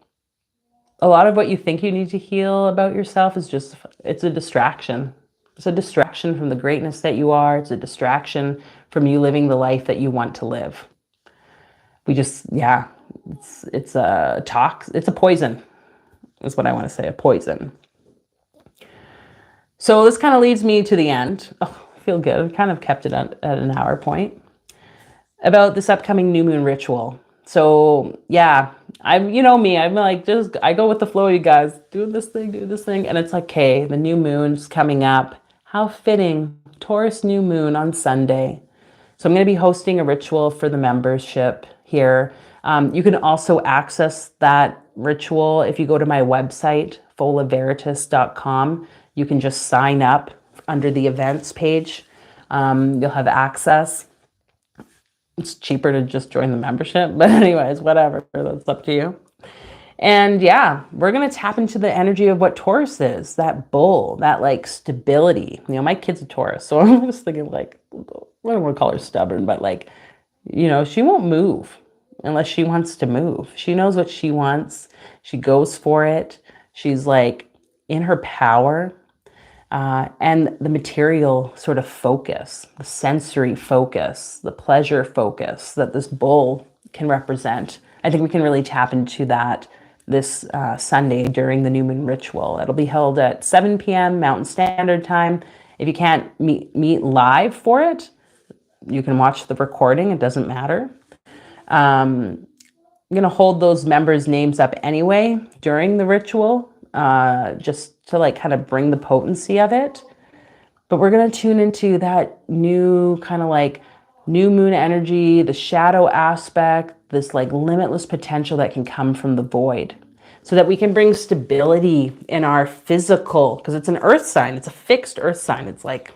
a lot of what you think you need to heal about yourself is just, it's a distraction. It's a distraction from the greatness that you are. It's a distraction from you living the life that you want to live. We just, yeah, it's a poison, is what I want to say, a poison. So this kind of leads me to the end. Oh, I feel good. I kind of kept it at an hour point about this upcoming new moon ritual. So yeah, you know me, I'm like, I go with the flow, you guys, do this thing. And it's like, okay, the new moon's coming up. How fitting, Taurus new moon on Sunday. So I'm going to be hosting a ritual for the membership here. You can also access that ritual if you go to my website, folaveritas.com. You can just sign up under the events page. You'll have access. It's cheaper to just join the membership, but anyways, whatever, that's up to you. And yeah, we're going to tap into the energy of what Taurus is, that bull, that like stability. You know, my kid's a Taurus, so I'm just thinking like, I don't want to call her stubborn, but like, you know, she won't move unless she wants to move. She knows what she wants. She goes for it. She's like in her power. And the material sort of focus, the sensory focus, the pleasure focus that this bull can represent. I think we can really tap into that this Sunday during the new moon ritual. It'll be held at 7 p.m. Mountain Standard Time. If you can't meet live for it, you can watch the recording. It doesn't matter. I'm going to hold those members' names up anyway during the ritual just to like kind of bring the potency of it. But we're going to tune into that new kind of like new moon energy, the shadow aspect, this like limitless potential that can come from the void, so that we can bring stability in our physical, because it's an earth sign. It's a fixed earth sign. It's like,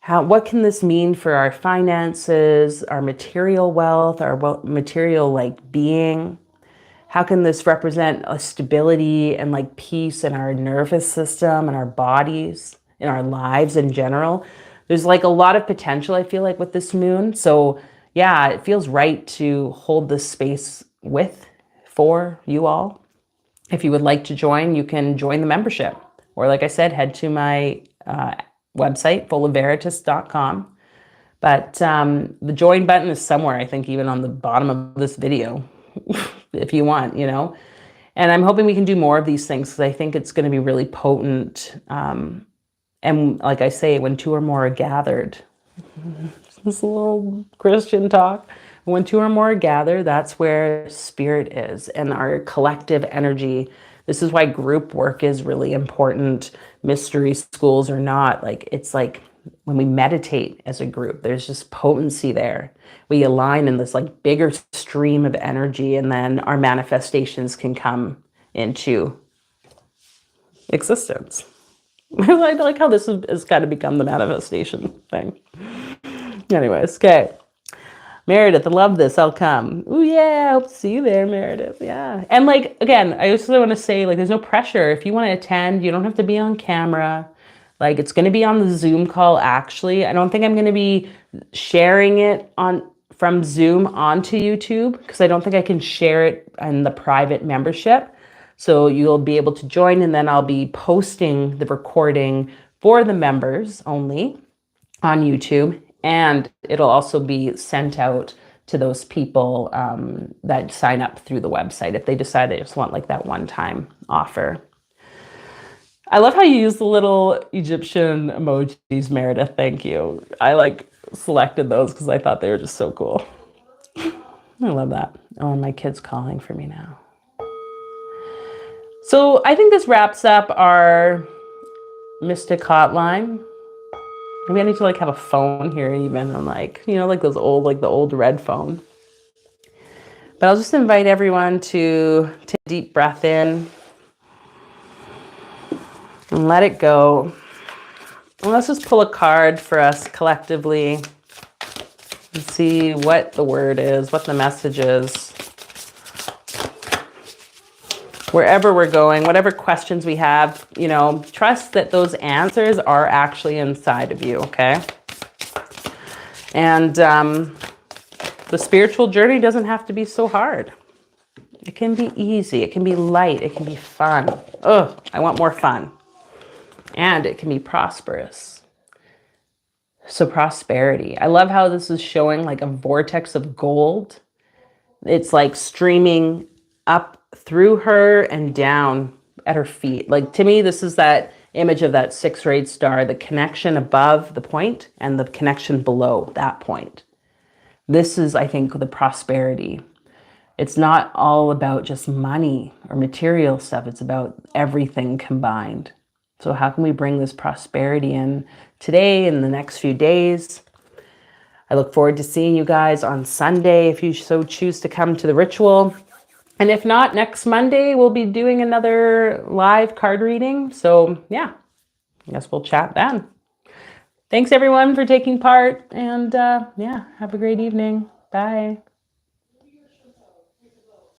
what can this mean for our finances, our material wealth, our material like being? How can this represent a stability and like peace in our nervous system and our bodies, in our lives in general? There's like a lot of potential, I feel like, with this moon. So yeah, it feels right to hold this space for you all. If you would like to join, you can join the membership. Or like I said, head to my website, fullofveritas.com. But the join button is somewhere, I think, even on the bottom of this video, if you want, you know. And I'm hoping we can do more of these things, because I think it's going to be really potent. And like I say, when two or more are gathered, this little Christian talk, when two or more are gathered, that's where spirit is and our collective energy. This is why group work is really important. Mystery schools or not, like, it's like when we meditate as a group, there's just potency there. We align in this like bigger stream of energy, and then our manifestations can come into existence. I like how this has kind of become the manifestation thing. Anyways, okay. Meredith, I love this. I'll come. Oh yeah, I hope to see you there, Meredith. Yeah. And like, again, I also want to say, like, there's no pressure. If you want to attend, you don't have to be on camera. Like, it's going to be on the Zoom call, actually. I don't think I'm going to be sharing it from Zoom onto YouTube, because I don't think I can share it in the private membership. So you'll be able to join, and then I'll be posting the recording for the members only on YouTube. And it'll also be sent out to those people that sign up through the website if they decide they just want like that one-time offer. I love how you use the little Egyptian emojis, Meredith. Thank you. I like selected those because I thought they were just so cool. I love that. Oh, and my kid's calling for me now. So I think this wraps up our Mystic Hotline. Maybe I need to like have a phone here even, and like, you know, like those old, like the old red phone. But I'll just invite everyone to take a deep breath in and let it go. And let's just pull a card for us collectively and see what the word is, what the message is. Wherever we're going, whatever questions we have, you know, trust that those answers are actually inside of you, okay? And the spiritual journey doesn't have to be so hard. It can be easy. It can be light. It can be fun. Oh, I want more fun. And it can be prosperous. So prosperity. I love how this is showing like a vortex of gold. It's like streaming up through her and down at her feet. Like, to me, this is that image of that 6-rayed star, the connection above the point and the connection below that point. This is, I think, the prosperity. It's not all about just money or material stuff. It's about everything combined. So how can we bring this prosperity in today and the next few days? I look forward to seeing you guys on Sunday if you so choose to come to the ritual. And if not, next Monday, we'll be doing another live card reading. So yeah, I guess we'll chat then. Thanks everyone for taking part. And yeah, have a great evening. Bye.